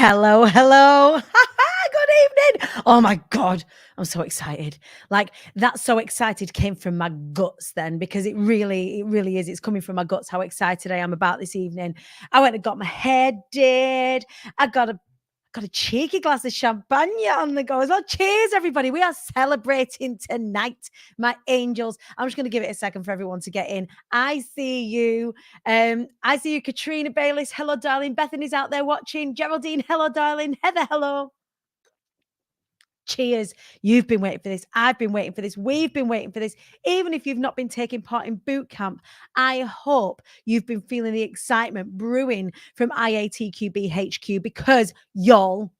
Hello, hello. Good evening. Oh my God. I'm so excited. Like that so excited came from my guts then because it really is. It's coming from my guts how excited I am about this evening. I went and got my hair did. I got a cheeky glass of champagne on the go as well. Cheers, everybody. We are celebrating tonight, my angels. I'm just going to give it a second for everyone to get in. I see you. I see you, Katrina Bayliss. Hello, darling. Bethany's out there watching. Geraldine, hello, darling. Heather, hello. Cheers. You've been waiting for this. I've been waiting for this. We've been waiting for this. Even if you've not been taking part in boot camp, I hope you've been feeling the excitement brewing from IATQB HQ because y'all,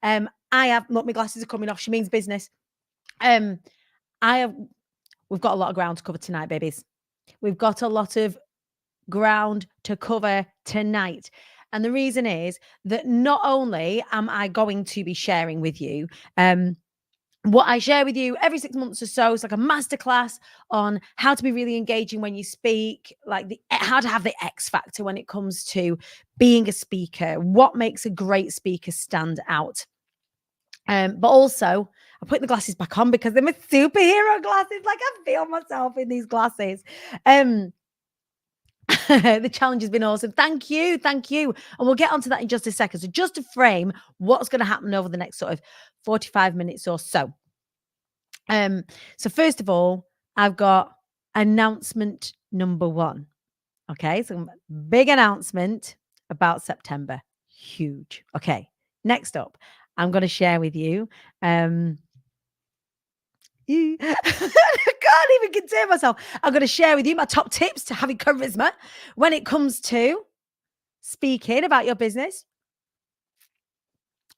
I have, look, my glasses are coming off. She means business. Um, we've got a lot of ground to cover tonight, babies. We've got a lot of ground to cover tonight. And the reason is that not only am I going to be sharing with you what I share with you every 6 months or so, it's like a masterclass on how to be really engaging when you speak, like how to have the X factor when it comes to being a speaker, what makes a great speaker stand out. But also, I put the glasses back on because they're my superhero glasses. Like I feel myself in these glasses. The challenge has been awesome. Thank you. Thank you. And we'll get onto that in just a second. So just to frame what's going to happen over the next sort of 45 minutes or so. So first of all, I've got announcement number 1. Okay. So big announcement about September. Huge. Okay. Next up, I'm going to share with you, I can't even contain myself. I'm going to share with you my top tips to having charisma when it comes to speaking about your business,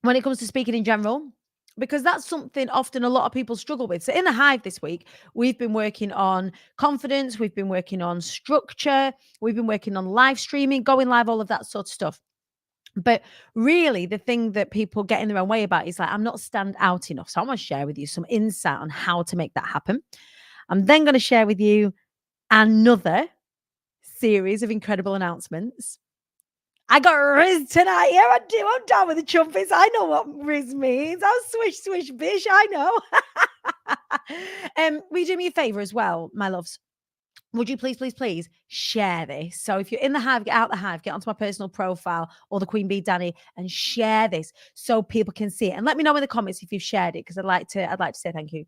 when it comes to speaking in general, because that's something often a lot of people struggle with. So in the Hive this week, we've been working on confidence, we've been working on structure, we've been working on live streaming, going live, all of that sort of stuff. But really, the thing that people get in their own way about is like, I'm not stand out enough. So I'm going to share with you some insight on how to make that happen. I'm then going to share with you another series of incredible announcements. I got Riz tonight. Yeah, I do. I'm down with the trumpets. I know what Riz means. I'll swish, swish, bish. I know. Will you do me a favor as well, my loves? Would you please share this? So if you're in the Hive, get out the Hive, get onto my personal profile or the Queen Bee Danny and share this so people can see it. And let me know in the comments if you've shared it because I'd like to say thank you.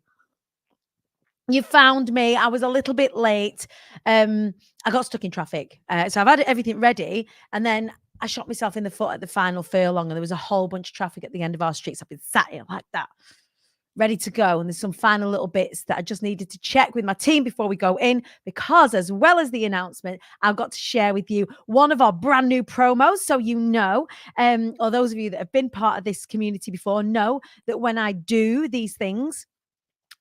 You found me. I was a little bit late. I got stuck in traffic. So I've had everything ready and then I shot myself in the foot at the final furlong and there was a whole bunch of traffic at the end of our streets. I've been sat here like that, ready to go. And there's some final little bits that I just needed to check with my team before we go in, because as well as the announcement, I've got to share with you one of our brand new promos. So, you know, or those of you that have been part of this community before know that when I do these things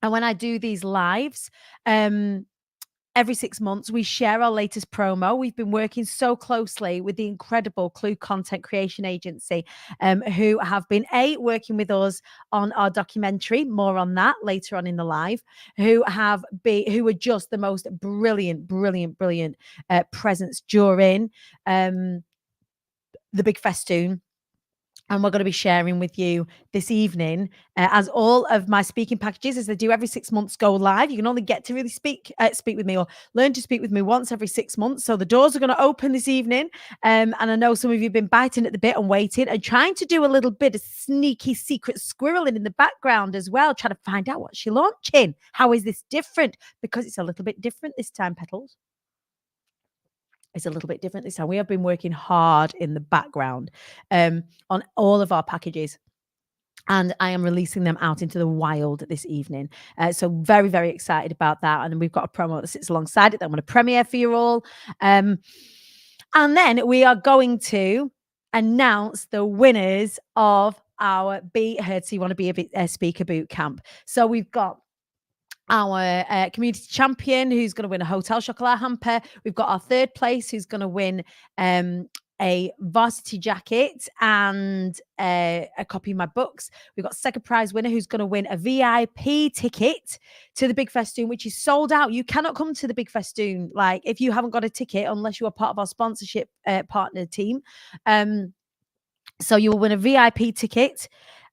and when I do these lives, every 6 months, we share our latest promo. We've been working so closely with the incredible Clue Content Creation Agency, who have been working with us on our documentary. More on that later on in the live. Who are just the most brilliant presence during the big festoon. And we're going to be sharing with you this evening, as all of my speaking packages, as they do every 6 months, go live. You can only get to really speak with me or learn to speak with me once every 6 months. So the doors are going to open this evening. And I know some of you have been biting at the bit and waiting and trying to do a little bit of sneaky secret squirreling in the background as well, trying to find out what she's launching. How is this different? Because it's a little bit different this time, Petals. It's a little bit different this time. We have been working hard in the background on all of our packages. And I am releasing them out into the wild this evening. So very, very excited about that. And we've got a promo that sits alongside it that I'm going to premiere for you all. And then we are going to announce the winners of our BEE Heard So You Want to Be a Speaker Bootcamp. So we've got our community champion who's going to win a hotel chocolate hamper. We've got our third place who's going to win a varsity jacket and a copy of my books. We've got second prize winner who's going to win a VIP ticket to the Big Festoon, which is sold out. You cannot come to the Big Festoon like if you haven't got a ticket unless you are part of our sponsorship partner team. So you will win a VIP ticket,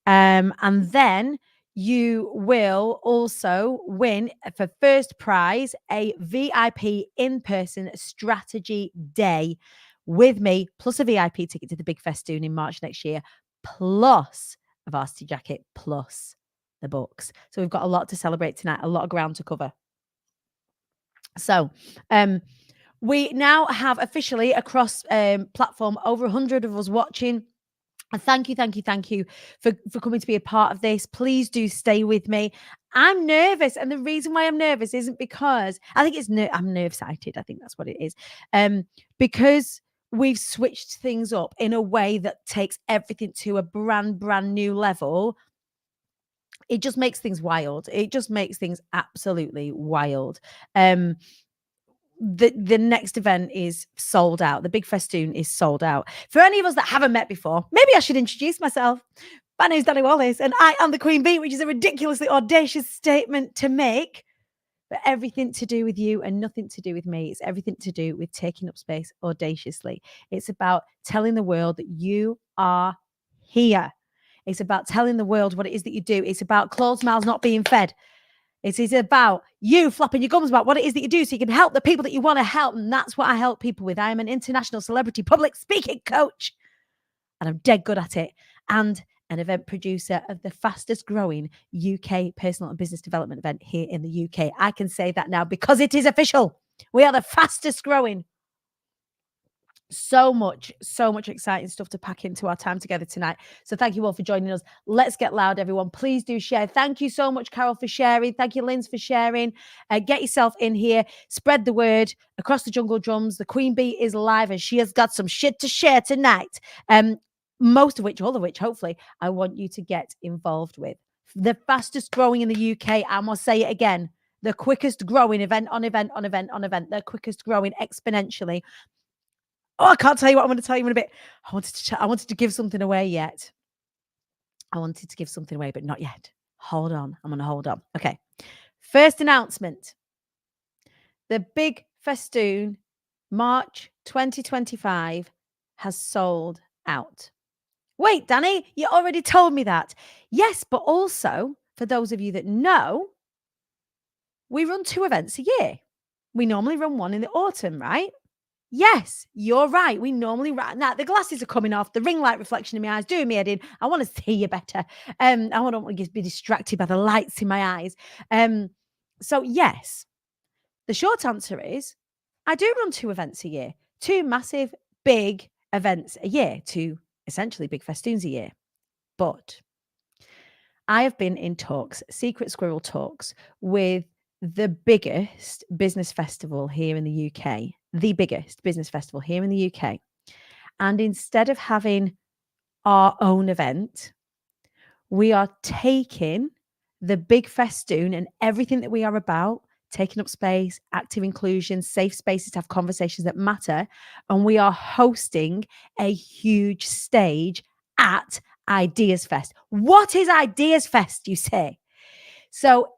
and then you will also win for first prize a VIP in-person strategy day with me, plus a VIP ticket to the big festoon in March next year, plus a varsity jacket, plus the books. So we've got a lot to celebrate tonight, a lot of ground to cover. So we now have officially across platform over 100 of us watching. And thank you for coming to be a part of this. Please do stay with me. I'm nervous, and the reason why I'm nervous isn't because I think it's I'm nerve-sighted. I think that's what it is. Because we've switched things up in a way that takes everything to a brand new level. It just makes things wild. It just makes things absolutely wild. The next event is sold out. The big festoon is sold out. For any of us that haven't met before, maybe I should introduce myself. My name's Danny Wallace, and I am the Queen Bee, which is a ridiculously audacious statement to make, but everything to do with you and nothing to do with me. It's everything to do with taking up space audaciously. It's about telling the world that you are here. It's about telling the world what it is that you do. It's about closed mouths not being fed. It is about you flapping your gums about what it is that you do so you can help the people that you want to help. And that's what I help people with. I am an international celebrity public speaking coach, and I'm dead good at it. And an event producer of the fastest growing UK personal and business development event here in the UK. I can say that now because it is official. We are the fastest growing. So much exciting stuff to pack into our time together tonight. So thank you all for joining us. Let's get loud, everyone. Please do share. Thank you so much, Carol, for sharing. Thank you, Linz, for sharing. Get yourself in here. Spread the word across the jungle drums. The Queen Bee is live, and she has got some shit to share tonight. Most of which, all of which, hopefully, I want you to get involved with. The fastest growing in the UK. I must say it again. The quickest growing event on event on event on event. The quickest growing exponentially. Oh, I can't tell you what I'm going to tell you in a bit. I wanted to give something away yet. I wanted to give something away, but not yet. Hold on. I'm going to hold on. Okay. First announcement. The big festoon, March 2025, has sold out. Wait, Danny, you already told me that. Yes, but also, for those of you that know, we run 2 events a year. We normally run one in the autumn, right? Yes, you're right. We normally now the glasses are coming off, the ring light reflection in my eyes doing me head in. I want to see you better. I don't want to be distracted by the lights in my eyes. So yes, the short answer is I do run 2 events a year, 2 massive, big events a year, 2 essentially big festoons a year. But I have been in talks, secret squirrel talks, with the biggest business festival here in the UK, the biggest business festival here in the UK. And instead of having our own event, we are taking the big festoon and everything that we are about, taking up space, active inclusion, safe spaces to have conversations that matter. And we are hosting a huge stage at Ideas Fest. What is Ideas Fest, you say? So,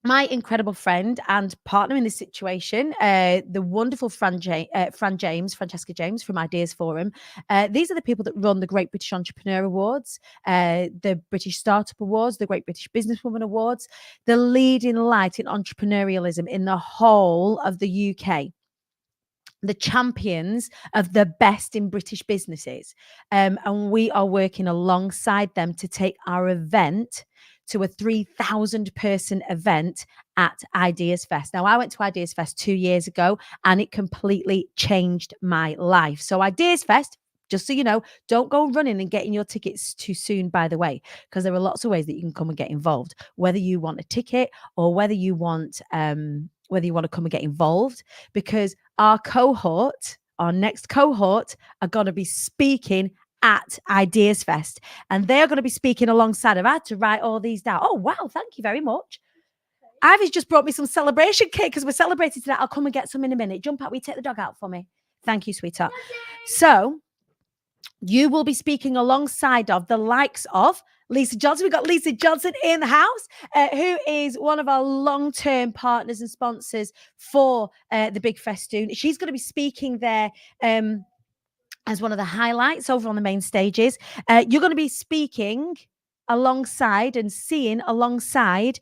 my incredible friend and partner in this situation, the wonderful Francesca James from Ideas Forum. These are the people that run the Great British Entrepreneur Awards, the British Startup Awards, the Great British Businesswoman Awards, the leading light in entrepreneurialism in the whole of the UK. The champions of the best in British businesses. And we are working alongside them to take our event to a 3,000 person event at Ideas Fest. Now, I went to Ideas Fest 2 years ago and it completely changed my life. So Ideas Fest, just so you know, don't go running and getting your tickets too soon, by the way, because there are lots of ways that you can come and get involved, whether you want a ticket or whether you want to come and get involved, because our next cohort are going to be speaking at Ideas Fest, and they're going to be speaking alongside. I've had to write all these down. Oh, wow. Thank you very much. Ivy's just brought me some celebration cake because we're celebrating tonight. I'll come and get some in a minute. Jump out. Will you take the dog out for me? Thank you, sweetheart. So you will be speaking alongside of the likes of Lisa Johnson. We've got Lisa Johnson in the house, who is one of our long-term partners and sponsors for the Big Festoon. She's going to be speaking there as one of the highlights over on the main stages. You're going to be speaking alongside and seeing alongside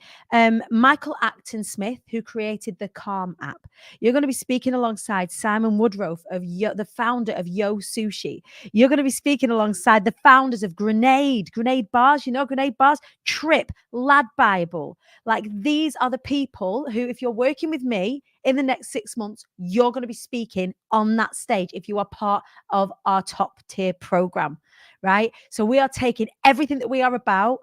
Michael Acton Smith, who created the Calm app. You're going to be speaking alongside Simon Woodruff, the founder of Yo Sushi. You're going to be speaking alongside the founders of Grenade Bars, Grenade Bars, Trip, Lad Bible. Like, these are the people who, if you're working with me in the next 6 months, you're going to be speaking on that stage if you are part of our top tier program, right? So we are taking everything that we are about,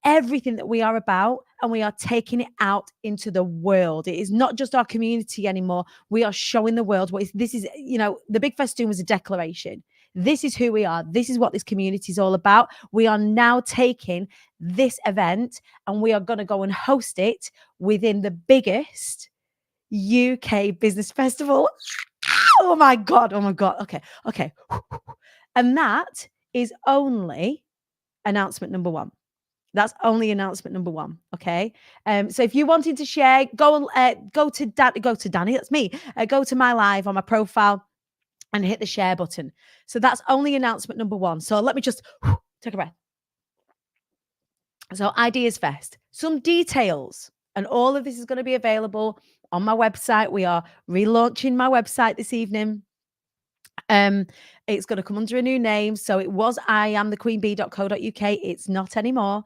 and we are taking it out into the world. It is not just our community anymore. We are showing the world this is, the Big Festoon was a declaration. This is who we are. This is what this community is all about. We are now taking this event and we are going to go and host it within the biggest UK business festival. Oh my God. Okay. And that is only announcement number one. That's only announcement number one. Okay. So if you wanted to share, go to Danny. That's me. Go to my live on my profile and hit the share button. So that's only announcement number one. So let me just take a breath. So Ideas Fest, some details, and all of this is going to be available on my website. We are relaunching my website this evening. It's going to come under a new name. So it was iamthequeenbee.co.uk. It's not anymore.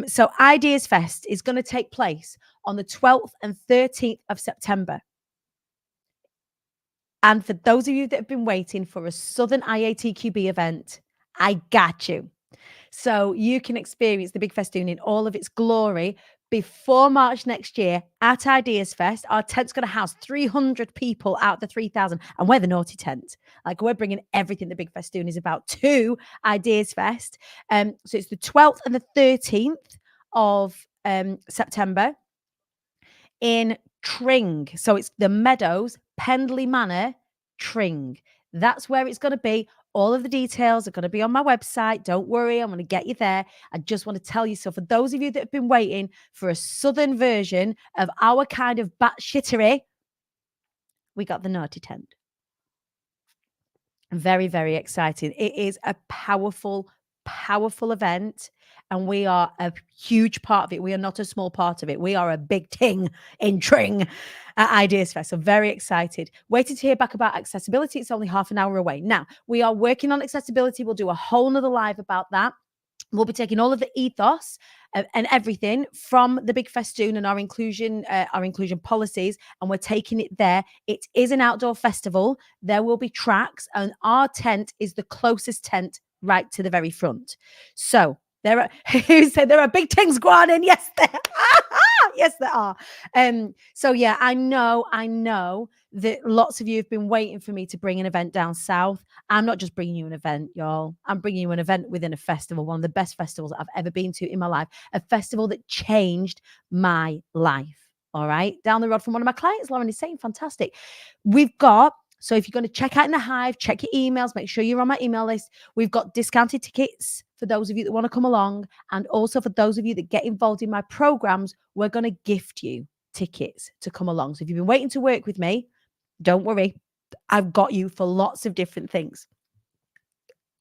So Ideas Fest is going to take place on the 12th and 13th of September. And for those of you that have been waiting for a Southern IATQB event, I got you. So you can experience the Big Festoon in all of its glory before March next year at Ideas Fest. Our tent's going to house 300 people out of the 3,000. And we're the naughty tent. Like, we're bringing everything the Big Festoon is about to Ideas Fest. So it's the 12th and the 13th of September in Tring. So it's the Meadows, Pendley Manor, Tring. That's where it's going to be. All of the details are going to be on my website. Don't worry, I'm going to get you there. I just want to tell you. So for those of you that have been waiting for a Southern version of our kind of batshittery, we got the naughty tent. Very, very exciting. It is a powerful event, and we are a huge part of it. We are not a small part of it. We are a big ting in Tring at Ideas Fest. So very excited. Waiting to hear back about accessibility. It's only half an hour away. Now, we are working on accessibility. We'll do a whole nother live about that. We'll be taking all of the ethos and everything from the Big Festoon and our inclusion policies, and we're taking it there. It is an outdoor festival. There will be tracks, and our tent is the closest tent right to the very front. So there are who said there are big things going in. Yes, there are. Yes, there are. So yeah, I know that lots of you have been waiting for me to bring an event down south. I'm not just bringing you an event, y'all. I'm bringing you an event within a festival, one of the best festivals I've ever been to in my life, a festival that changed my life. All right. Down the road from one of my clients, Lauren is saying, fantastic. So if you're going to check out in the Hive, check your emails, make sure you're on my email list. We've got discounted tickets for those of you that want to come along. And also for those of you that get involved in my programs, we're going to gift you tickets to come along. So if you've been waiting to work with me, don't worry. I've got you for lots of different things.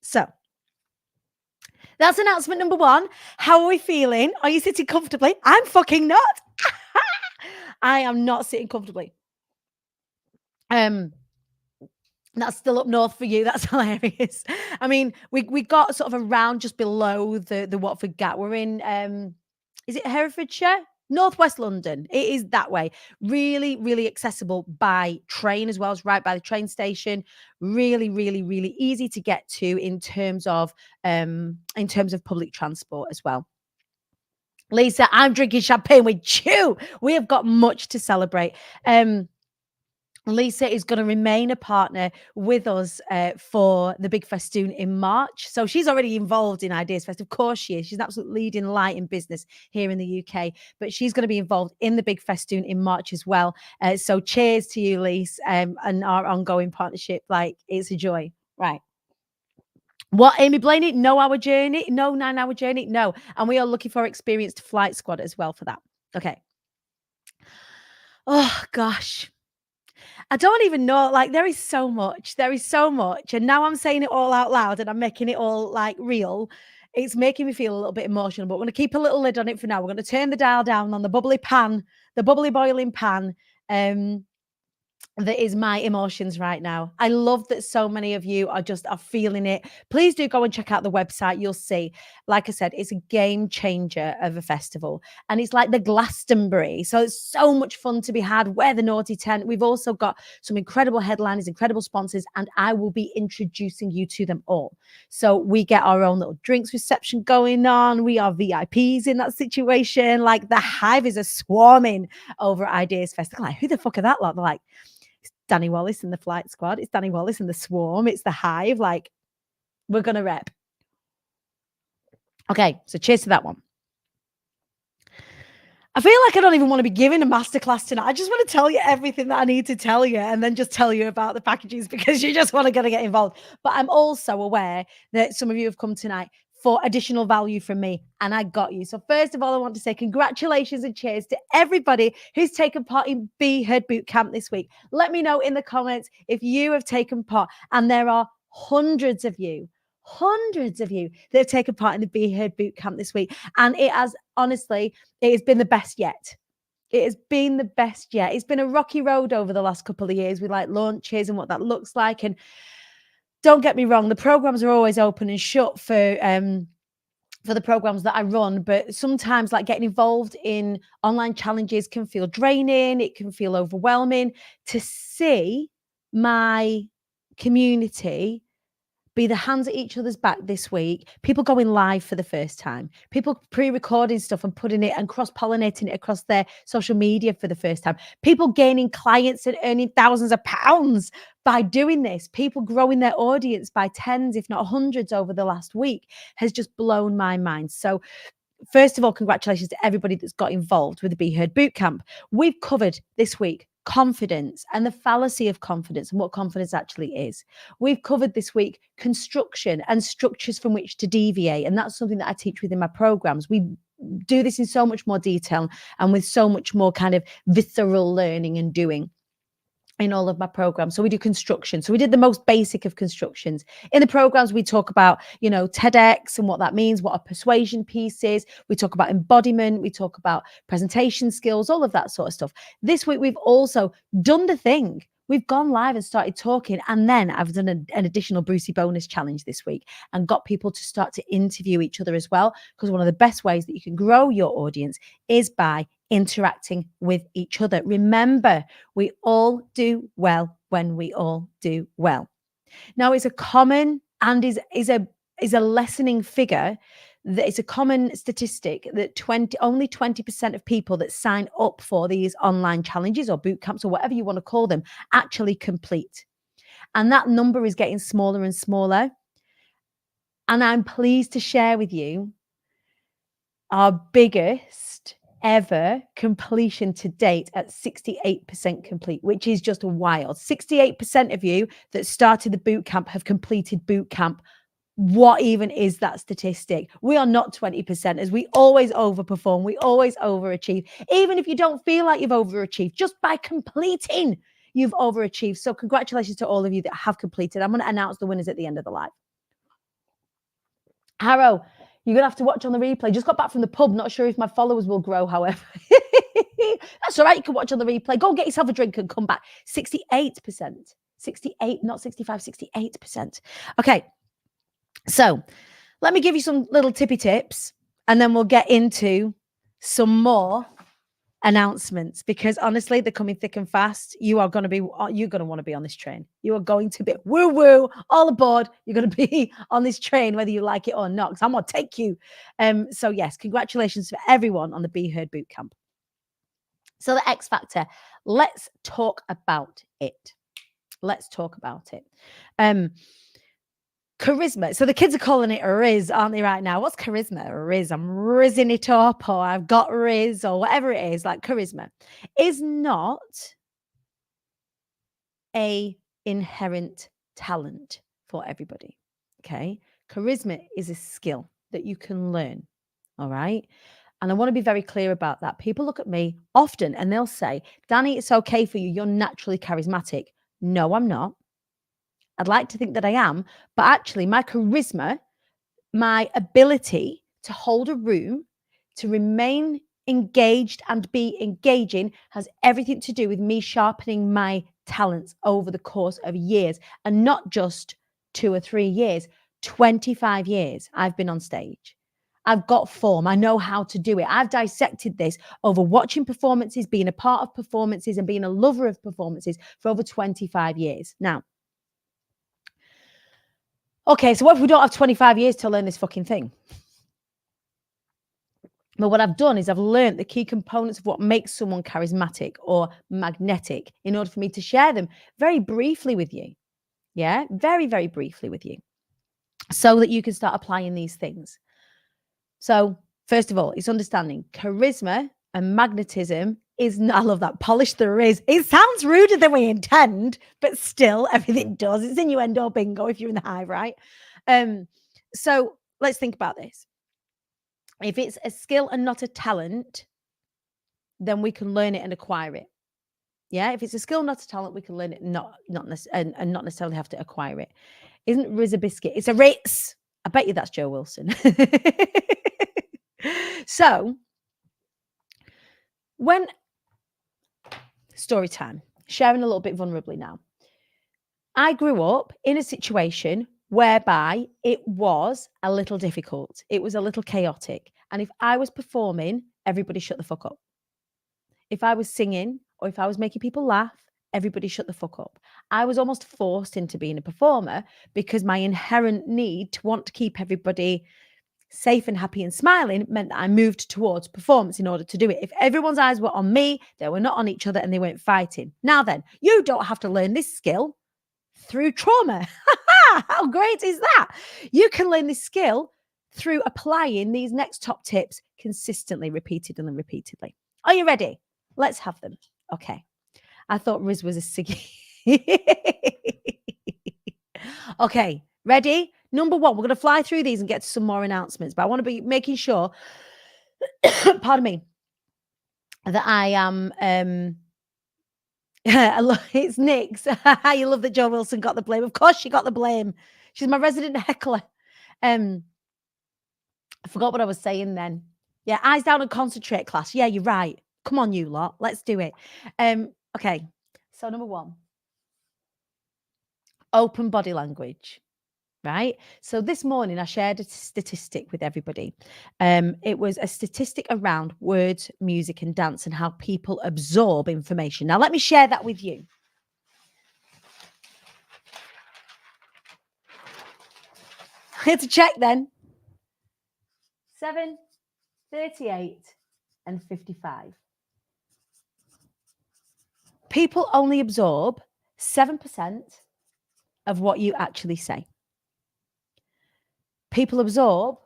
So that's announcement number one. How are we feeling? Are you sitting comfortably? I'm fucking not. I am not sitting comfortably. That's still up north for you. That's hilarious. I mean, we got sort of around just below the Watford Gap. We're in, is it Herefordshire? Northwest London. It is that way. Really, really accessible by train as well. It's right by the train station. Really, really, really easy to get to in terms of public transport as well. Lisa, I'm drinking champagne with you. We have got much to celebrate. Lisa is going to remain a partner with us for the Big Festoon in March. So she's already involved in Ideas Fest. Of course she is. She's an absolute leading light in business here in the UK. But she's going to be involved in the Big Festoon in March as well. So cheers to you, Lisa, and our ongoing partnership. Like, it's a joy. Right. What, Amy Blaney? No 9-hour journey? No. And we are looking for experienced flight squad as well for that. Okay. Oh, gosh. I don't even know. Like, there is so much. There is so much. And now I'm saying it all out loud and I'm making it all like real. It's making me feel a little bit emotional, but we're going to keep a little lid on it for now. We're going to turn the dial down on the bubbly pan, the bubbly boiling pan. That is my emotions right now. I love that so many of you are feeling it. Please do go and check out the website. You'll see, like I said, it's a game changer of a festival. And it's like the Glastonbury. So it's so much fun to be had. Wear the naughty tent. We've also got some incredible headliners, incredible sponsors, and I will be introducing you to them all. So we get our own little drinks reception going on. We are VIPs in that situation. Like, the hive is a swarming over Ideas Fest. They're like, who the fuck are that lot? They're like, Danny Wallace and the Flight Squad. It's Danny Wallace and the Swarm. It's the Hive. Like, we're going to rep. Okay, so cheers to that one. I feel like I don't even want to be giving a masterclass tonight. I just want to tell you everything that I need to tell you and then just tell you about the packages because you just want to get involved. But I'm also aware that some of you have come tonight for additional value from me, and I got you. So first of all, I want to say congratulations and cheers to everybody who's taken part in BEE Heard Bootcamp this week. Let me know in the comments if you have taken part, and there are hundreds of you that have taken part in the BEE Heard Bootcamp this week, and it has honestly, it has been the best yet. It has been the best yet. It's been a rocky road over the last couple of years with like launches and what that looks like. And don't get me wrong, the programs are always open and shut for the programs that I run, but sometimes like getting involved in online challenges can feel draining. It can feel overwhelming. To see my community be the hands at each other's back this week, people going live for the first time, people pre-recording stuff and putting it and cross-pollinating it across their social media for the first time, people gaining clients and earning thousands of pounds by doing this, people growing their audience by tens, if not hundreds over the last week, has just blown my mind. So first of all, congratulations to everybody that's got involved with the BEE Heard Bootcamp. We've covered this week confidence and the fallacy of confidence and what confidence actually is. We've covered this week construction and structures from which to deviate. And that's something that I teach within my programs. We do this in so much more detail and with so much more kind of visceral learning and doing in all of my programs. So we do construction. So we did the most basic of constructions. In the programs, we talk about, TEDx and what that means, what a persuasion piece is. We talk about embodiment. We talk about presentation skills, all of that sort of stuff. This week, we've also done the thing. We've gone live and started talking. And then I've done an additional Brucey bonus challenge this week and got people to start to interview each other as well. Because one of the best ways that you can grow your audience is by interacting with each other. Remember, we all do well when we all do well. Now, it's a common and is a lessening figure. That it's a common statistic that only 20% of people that sign up for these online challenges or boot camps or whatever you want to call them actually complete. And that number is getting smaller and smaller. And I'm pleased to share with you our biggest ever completion to date at 68% complete, which is just wild. 68% of you that started the boot camp have completed boot camp. What even is that statistic? We are not 20%, as we always overperform. We always overachieve. Even if you don't feel like you've overachieved, just by completing, you've overachieved. So congratulations to all of you that have completed. I'm going to announce the winners at the end of the live. Harrow, you're going to have to watch on the replay. Just got back from the pub. Not sure if my followers will grow, however. That's all right. You can watch on the replay. Go and get yourself a drink and come back. 68%. 68, not 65, 68%. Okay. So let me give you some little tippy tips and then we'll get into some more announcements, because honestly, they're coming thick and fast. You're going to want to be on this train. You are going to be woo all aboard. You're going to be on this train, whether you like it or not, because I'm going to take you. So yes, congratulations to everyone on the BEE Heard Bootcamp. So the X Factor, let's talk about it. Charisma. So the kids are calling it a Riz, aren't they, right now? What's charisma? A Riz. I'm rizzing it up, or I've got Riz, or whatever it is. Like, charisma is not a inherent talent for everybody. Okay. Charisma is a skill that you can learn. All right. And I want to be very clear about that. People look at me often and they'll say, Danny, it's okay for you. You're naturally charismatic. No, I'm not. I'd like to think that I am, but actually, my charisma, my ability to hold a room, to remain engaged and be engaging has everything to do with me sharpening my talents over the course of years, and not just 2 or 3 years, 25 years I've been on stage. I've got form. I know how to do it. I've dissected this over watching performances, being a part of performances, and being a lover of performances for over 25 years. Now, okay, so what if we don't have 25 years to learn this fucking thing? But what I've done is I've learned the key components of what makes someone charismatic or magnetic in order for me to share them very briefly with you. Yeah, very, very briefly with you, so that you can start applying these things. So, first of all, it's understanding charisma and magnetism is not, I love that, polish there is. It sounds ruder than we intend, but still everything does. It's innuendo bingo if you're in the hive, right? So let's think about this. If it's a skill and not a talent, then we can learn it and acquire it. Yeah, if it's a skill, not a talent, we can learn it, and not necessarily have to acquire it. Isn't Riz a biscuit? It's a Ritz. I bet you that's Joe Wilson. So, when story time, sharing a little bit vulnerably now. I grew up in a situation whereby it was a little difficult. It was a little chaotic. And if I was performing, everybody shut the fuck up. If I was singing or if I was making people laugh, everybody shut the fuck up. I was almost forced into being a performer because my inherent need to want to keep everybody safe and happy and smiling meant that I moved towards performance in order to do it. If everyone's eyes were on me, they were not on each other and they weren't fighting. Now then, you don't have to learn this skill through trauma. How great is that? You can learn this skill through applying these next top tips consistently, repeatedly and repeatedly. Are you ready? Let's have them. Okay. I thought Riz was a Siggy. Okay, ready? Number one, we're going to fly through these and get to some more announcements, but I want to be making sure, pardon me, that I am, it's Nick's. You love that Joe Wilson got the blame. Of course she got the blame. She's my resident heckler. I forgot what I was saying then. Yeah, eyes down and concentrate, class. Yeah, you're right. Come on, you lot. Let's do it. Okay, so number one, open body language. Right. So this morning I shared a statistic with everybody. It was a statistic around words, music, and dance and how people absorb information. Now, let me share that with you. I had to check then. 7, 38, and 55. People only absorb 7% of what you actually say. People absorb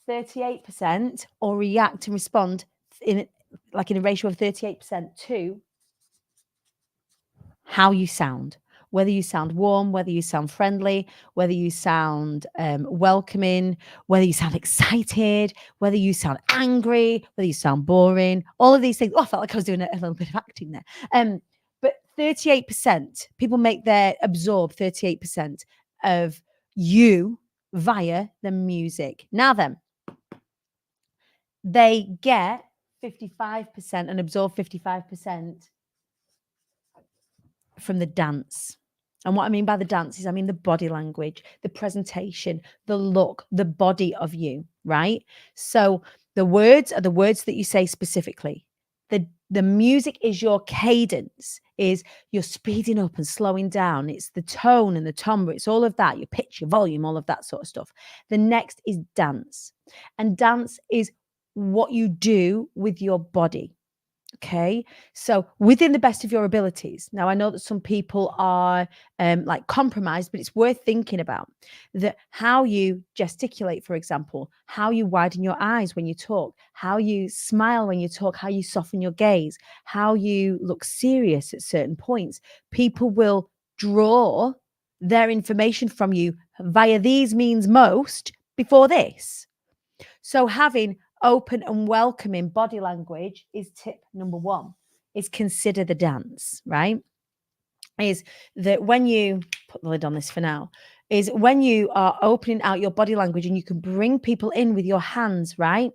38% or react and respond in a ratio of 38% to how you sound, whether you sound warm, whether you sound friendly, whether you sound welcoming, whether you sound excited, whether you sound angry, whether you sound boring, all of these things. Oh, I felt like I was doing a little bit of acting there. But 38%, people absorb 38% of you via the music. Now then, they get 55% and absorb 55% from the dance. And what I mean by the dance is I mean the body language, the presentation, the look, the body of you, right? So the words are the words that you say specifically. The music is your cadence, is you're speeding up and slowing down. It's the tone and the timbre. It's all of that, your pitch, your volume, all of that sort of stuff. The next is dance. And dance is what you do with your body. Okay, so within the best of your abilities. Now, I know that some people are like compromised, but it's worth thinking about that how you gesticulate, for example, how you widen your eyes when you talk, how you smile when you talk, how you soften your gaze, how you look serious at certain points. People will draw their information from you via these means most before this. So having open and welcoming body language is tip number one, is consider the dance, right? is that when you put the lid on this for now, is when you are opening out your body language and you can bring people in with your hands, right?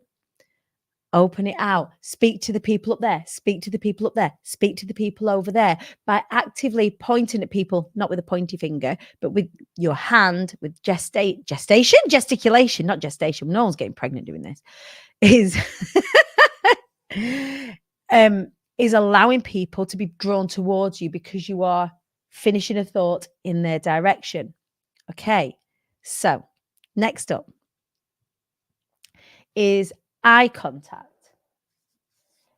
Open it out. Speak to the people up there. Speak to the people up there. Speak to the people over there by actively pointing at people, not with a pointy finger, but with your hand, with gesticulation, not gestation. No one's getting pregnant doing this. Is is allowing people to be drawn towards you because you are finishing a thought in their direction. Okay, so next up is eye contact.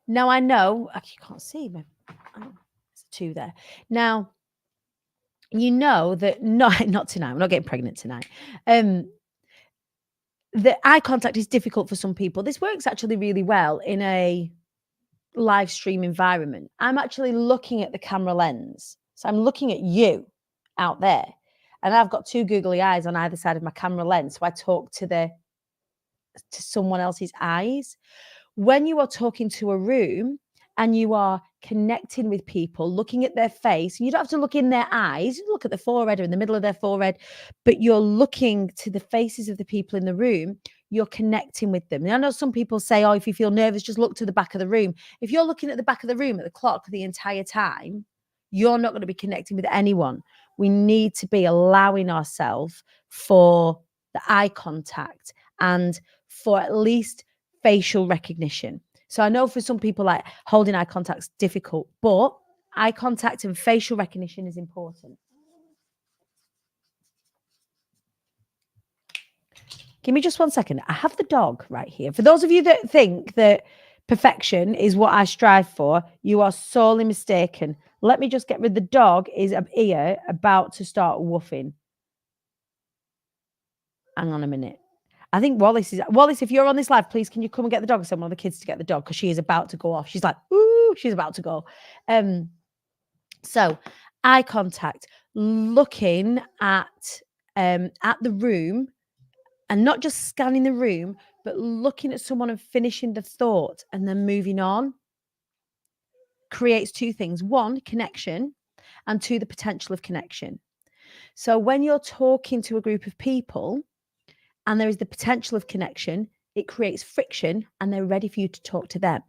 Now I know you can't see me. Oh, there's two there. Now you know that not tonight. We're not getting pregnant tonight. The eye contact is difficult for some people. This works actually really well in a live stream environment. I'm actually looking at the camera lens. So I'm looking at you out there. And I've got two googly eyes on either side of my camera lens. So I talk to someone else's eyes. When you are talking to a room and you are connecting with people, looking at their face, and you don't have to look in their eyes, you look at the forehead or in the middle of their forehead, but you're looking to the faces of the people in the room, you're connecting with them. And I know some people say, oh, if you feel nervous, just look to the back of the room. If you're looking at the back of the room at the clock the entire time, you're not going to be connecting with anyone. We need to be allowing ourselves for the eye contact and for at least facial recognition. So I know for some people, like holding eye contact is difficult, but eye contact and facial recognition is important. Give me just 1 second. I have the dog right here. For those of you that think that perfection is what I strive for, you are sorely mistaken. Let me just get rid. The dog is here about to start woofing. Hang on a minute. I think Wallace, if you're on this live, please can you come and get the dog? Send one of the kids to get the dog because she is about to go off. She's like, ooh, she's about to go. So eye contact, looking at the room and not just scanning the room, but looking at someone and finishing the thought and then moving on creates two things. One, connection, and two, the potential of connection. So when you're talking to a group of people and there is the potential of connection, it creates friction and they're ready for you to talk to them.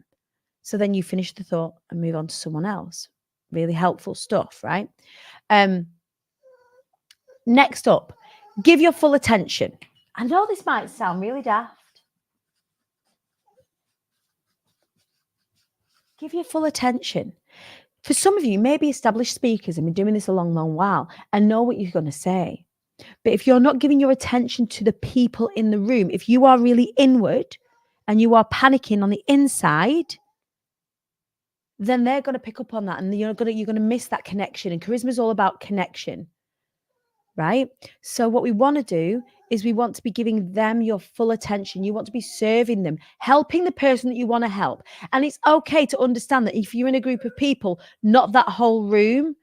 So then you finish the thought and move on to someone else. Really helpful stuff, right? Next up, give your full attention. I know this might sound really daft. Give your full attention. For some of you, maybe established speakers and been doing this a long, long while and know what you're going to say. But if you're not giving your attention to the people in the room, if you are really inward and you are panicking on the inside, then they're going to pick up on that and you're going to miss that connection. And charisma is all about connection, right? So what we want to do is we want to be giving them your full attention. You want to be serving them, helping the person that you want to help. And it's okay to understand that if you're in a group of people, not that whole room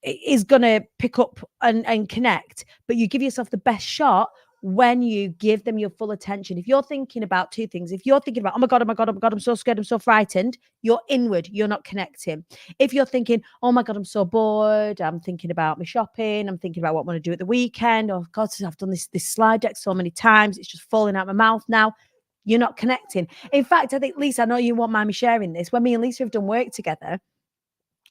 is going to pick up and connect, but you give yourself the best shot when you give them your full attention. If you're thinking about two things, if you're thinking about, oh my God, I'm so scared, I'm so frightened, you're inward, you're not connecting. If you're thinking, oh my God, I'm so bored, I'm thinking about my shopping, I'm thinking about what I'm going to do at the weekend, oh God, I've done this slide deck so many times, it's just falling out my mouth now, you're not connecting. In fact, I think, Lisa, I know you won't mind me sharing this, when me and Lisa have done work together,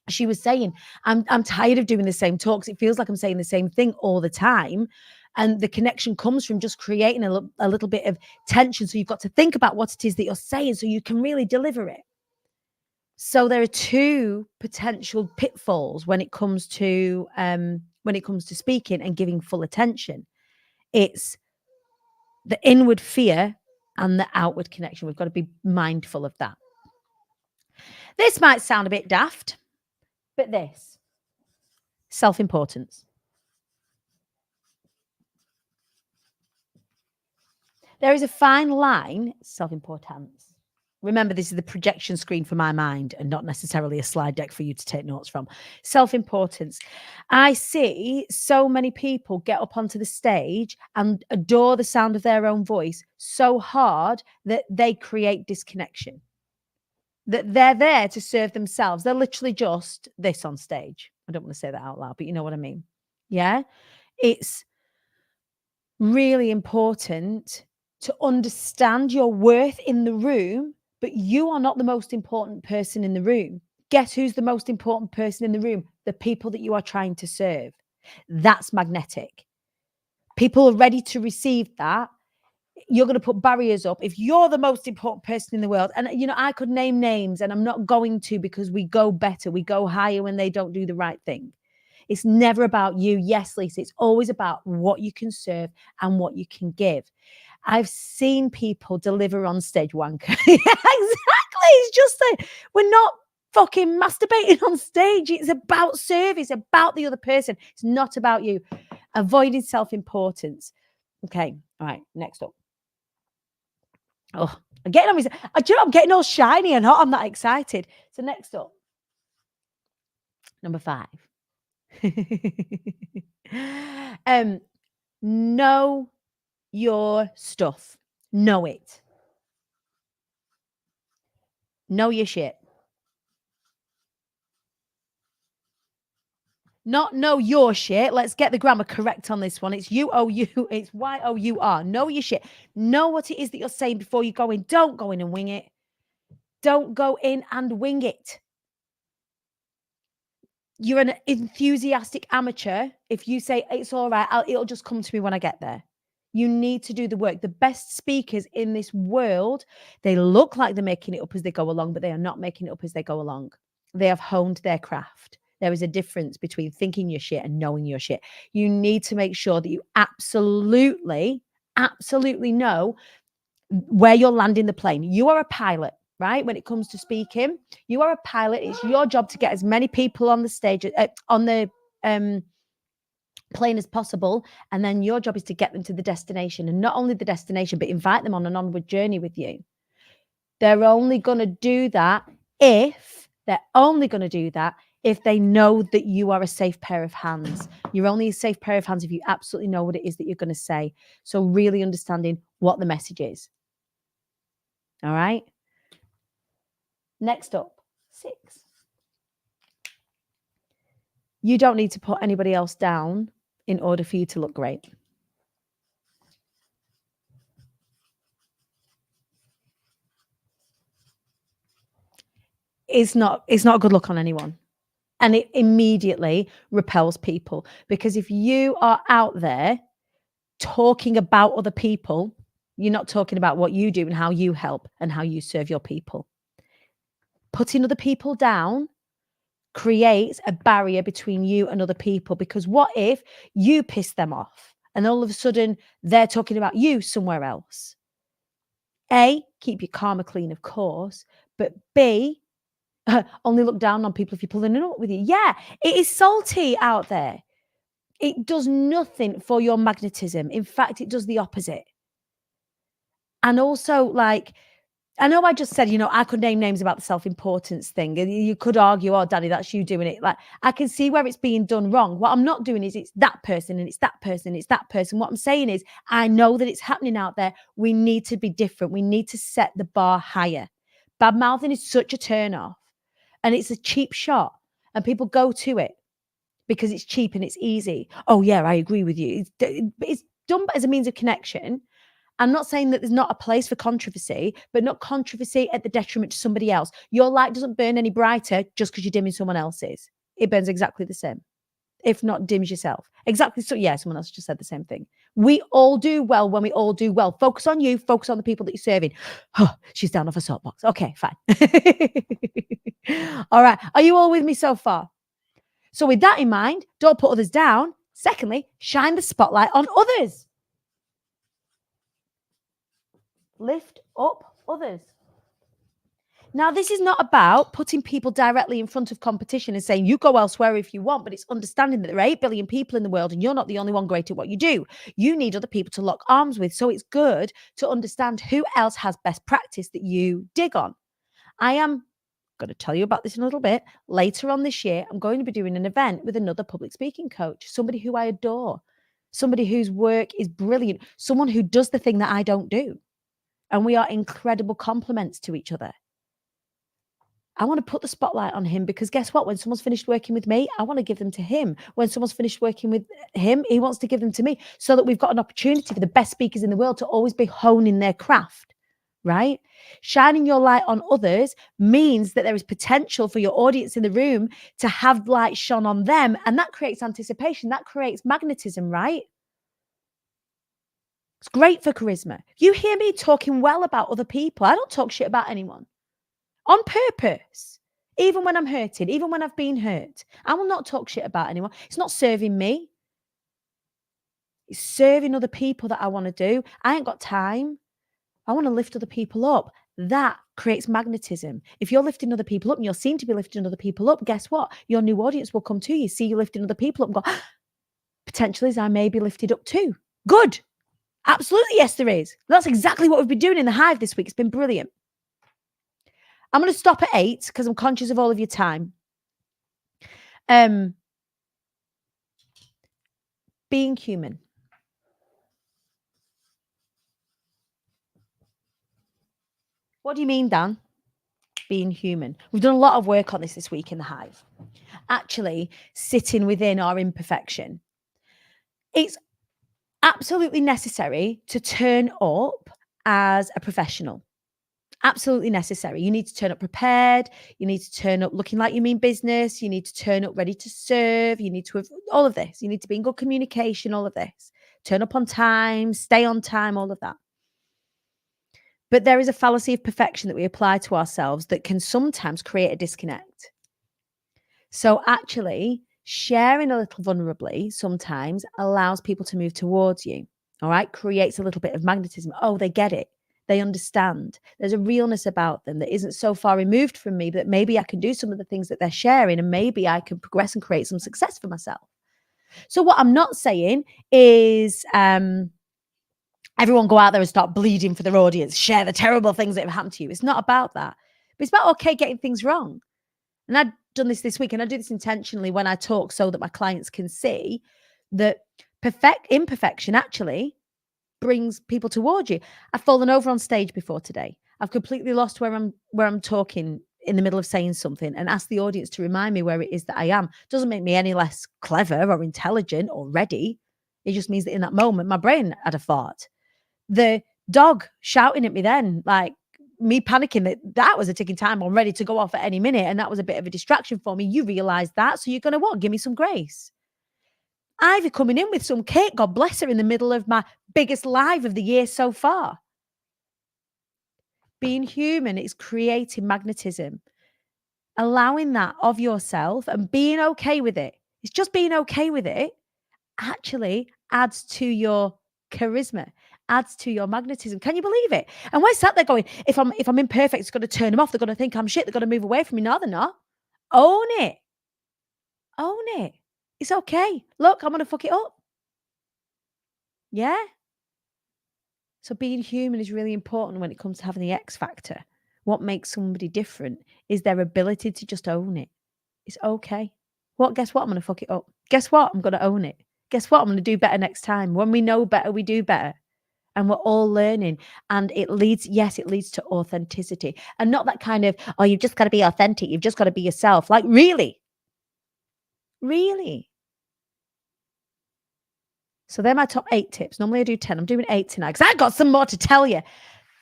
she was saying, I'm tired of doing the same talks. It feels like I'm saying the same thing all the time. And the connection comes from just creating a little bit of tension. So you've got to think about what it is that you're saying so you can really deliver it. So there are two potential pitfalls when it comes to speaking and giving full attention. It's the inward fear and the outward connection. We've got to be mindful of that. This might sound a bit daft, but this, self-importance. There is a fine line, self-importance. Remember, this is the projection screen for my mind and not necessarily a slide deck for you to take notes from. Self-importance. I see so many people get up onto the stage and adore the sound of their own voice so hard that they create disconnection. That they're there to serve themselves. They're literally just this on stage. I don't want to say that out loud, but you know what I mean. Yeah. It's really important to understand your worth in the room, but you are not the most important person in the room. Guess who's the most important person in the room? The people that you are trying to serve. That's magnetic. People are ready to receive that. You're going to put barriers up. If you're the most important person in the world, and I could name names and I'm not going to, because we go better, we go higher when they don't do the right thing. It's never about you. Yes, Lisa, it's always about what you can serve and what you can give. I've seen people deliver on stage wanker. Yeah, exactly. It's just that we're not fucking masturbating on stage. It's about service, about the other person. It's not about you. Avoiding self-importance. Okay. All right. Next up. Oh, I'm getting on I'm getting all shiny and hot. I'm that excited. So next up, number 5. Know your stuff. Know it. Know your shit. Not know your shit. Let's get the grammar correct on this one. It's you. It's YOUR. Know your shit. Know what it is that you're saying before you go in. Don't go in and wing it. Don't go in and wing it. You're an enthusiastic amateur if you say it's all right, it'll just come to me when I get there. You need to do the work. The best speakers in this world, they look like they're making it up as they go along, but they are not making it up as they go along. They have honed their craft. There is a difference between thinking your shit and knowing your shit. You need to make sure that you absolutely know where you're landing the plane. You are a pilot, right? When it comes to speaking, you are a pilot. It's your job to get as many people on the stage, on the plane as possible. And then your job is to get them to the destination, and not only the destination, but invite them on an onward journey with you. They're only going to do that if they know that you are a safe pair of hands. You're only a safe pair of hands if you absolutely know what it is that you're going to say. So really understanding what the message is. All right. Next up, 6. You don't need to put anybody else down in order for you to look great. It's not a good look on anyone. And it immediately repels people, because if you are out there talking about other people, you're not talking about what you do and how you help and how you serve your people. Putting other people down creates a barrier between you and other people, because what if you piss them off and all of a sudden they're talking about you somewhere else? A, keep your karma clean, of course, but B, only look down on people if you're pulling it up with you. Yeah, it is salty out there. It does nothing for your magnetism. In fact, it does the opposite. And also, like, I know I just said, I could name names about the self-importance thing. And you could argue, oh, Daddy, that's you doing it. Like, I can see where it's being done wrong. What I'm not doing is it's that person and it's that person and it's that person. What I'm saying is I know that it's happening out there. We need to be different. We need to set the bar higher. Bad mouthing is such a turn off, and it's a cheap shot, and people go to it because it's cheap and it's easy. Oh, yeah, I agree with you. It's done as a means of connection. I'm not saying that there's not a place for controversy, but not controversy at the detriment to somebody else. Your light doesn't burn any brighter just because you're dimming someone else's. It burns exactly the same, if not dims yourself. Exactly. So, yeah, someone else just said the same thing. We all do well when we all do well. Focus on you. Focus on the people that you're serving. Oh, she's down off a soapbox. Okay, fine. All right. Are you all with me so far? So with that in mind, don't put others down. Secondly, shine the spotlight on others. Lift up others. Now, this is not about putting people directly in front of competition and saying, you go elsewhere if you want, but it's understanding that there are 8 billion people in the world and you're not the only one great at what you do. You need other people to lock arms with. So it's good to understand who else has best practice that you dig on. I am going to tell you about this in a little bit. Later on this year, I'm going to be doing an event with another public speaking coach, somebody who I adore, somebody whose work is brilliant, someone who does the thing that I don't do. And we are incredible complements to each other. I want to put the spotlight on him because guess what? When someone's finished working with me, I want to give them to him. When someone's finished working with him, he wants to give them to me so that we've got an opportunity for the best speakers in the world to always be honing their craft, right? Shining your light on others means that there is potential for your audience in the room to have light shone on them. And that creates anticipation. That creates magnetism, right? It's great for charisma. You hear me talking well about other people. I don't talk shit about anyone. On purpose, even when I'm hurting, even when I've been hurt. I will not talk shit about anyone. It's not serving me. It's serving other people that I want to do. I ain't got time. I want to lift other people up. That creates magnetism. If you're lifting other people up and you're seen to be lifting other people up, guess what? Your new audience will come to you, see you lifting other people up and go, potentially I may be lifted up too. Good. Absolutely, yes, there is. That's exactly what we've been doing in the Hive this week. It's been brilliant. I'm going to stop at 8 because I'm conscious of all of your time. Being human. What do you mean, Dan? Being human. We've done a lot of work on this week in the Hive. Actually, sitting within our imperfection. It's absolutely necessary to turn up as a professional. Absolutely necessary. You need to turn up prepared. You need to turn up looking like you mean business. You need to turn up ready to serve. You need to have all of this. You need to be in good communication, all of this. Turn up on time, stay on time, all of that. But there is a fallacy of perfection that we apply to ourselves that can sometimes create a disconnect. So actually, sharing a little vulnerably sometimes allows people to move towards you, all right? Creates a little bit of magnetism. Oh, they get it. They understand. There's a realness about them that isn't so far removed from me that maybe I can do some of the things that they're sharing and maybe I can progress and create some success for myself. So what I'm not saying is everyone go out there and start bleeding for their audience, share the terrible things that have happened to you. It's not about that. But it's about, okay, getting things wrong. And I've done this week, and I do this intentionally when I talk so that my clients can see that imperfection actually brings people towards you. I've fallen over on stage before today. I've completely lost where I'm talking in the middle of saying something and ask the audience to remind me where it is that I am. Doesn't make me any less clever or intelligent or ready. It just means that in that moment, my brain had a thought. The dog shouting at me then, like me panicking that was a ticking time bomb ready to go off at any minute. And that was a bit of a distraction for me. You realize that. So you're going to what? Give me some grace. Ivy coming in with some cake, God bless her, in the middle of my biggest live of the year so far. Being human is creating magnetism. Allowing that of yourself and being okay with it. It's just being okay with it actually adds to your charisma, adds to your magnetism. Can you believe it? And we're sat there going, if I'm imperfect, it's going to turn them off. They're going to think I'm shit. They're going to move away from me. No, they're not. Own it. Own it. It's okay. Look, I'm going to fuck it up. Yeah. So being human is really important when it comes to having the X factor. What makes somebody different is their ability to just own it. It's okay. Guess what? I'm going to fuck it up. Guess what? I'm going to own it. Guess what? I'm going to do better next time. When we know better, we do better. And we're all learning. And it leads to authenticity. And not that kind of, oh, you've just got to be authentic. You've just got to be yourself. Like, really? Really? So they're my top 8 tips. Normally I do 10. I'm doing 8 tonight because I've got some more to tell you.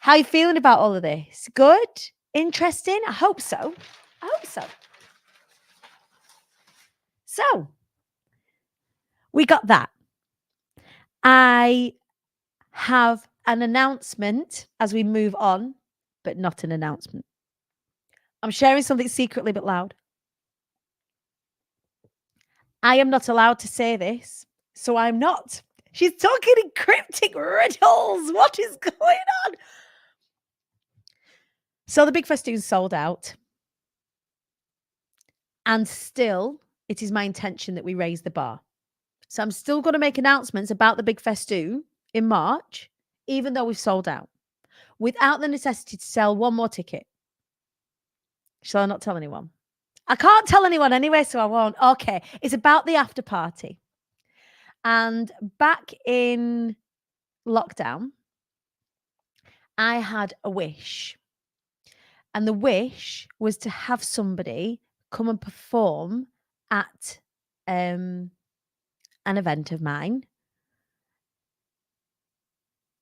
How are you feeling about all of this? Good? Interesting? I hope so. So we got that. I have an announcement as we move on, but not an announcement. I'm sharing something secretly but loud. I am not allowed to say this, so I'm not. She's talking in cryptic riddles. What is going on? So the Big Festoon sold out. And still, it is my intention that we raise the bar. So I'm still going to make announcements about the Big Festoon in March, even though we've sold out, without the necessity to sell one more ticket. Shall I not tell anyone? I can't tell anyone anyway, so I won't. Okay, it's about the after party. And back in lockdown, I had a wish. And the wish was to have somebody come and perform at an event of mine.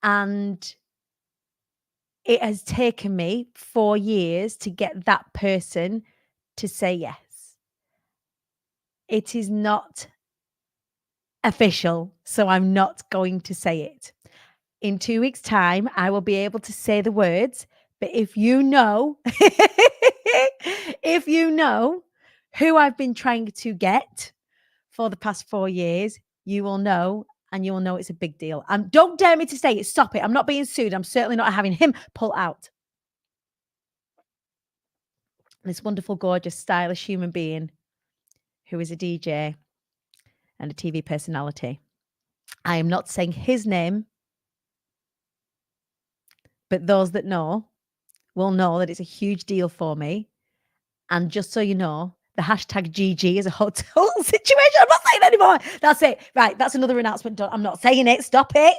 And it has taken me 4 years to get that person to say yes. It is not official, so I'm not going to say it. In 2 weeks' time, I will be able to say the words, but if you know if you know who I've been trying to get for the past 4 years, you will know, and you will know it's a big deal. Don't dare me to say it. Stop it. I'm not being sued. I'm certainly not having him pull out. This wonderful, gorgeous, stylish human being who is a DJ and a TV personality. I am not saying his name, but those that know will know that it's a huge deal for me. And just so you know, the hashtag GG is a hotel situation. I'm not saying anymore. That's it. Right. That's another announcement done. I'm not saying it. Stop it.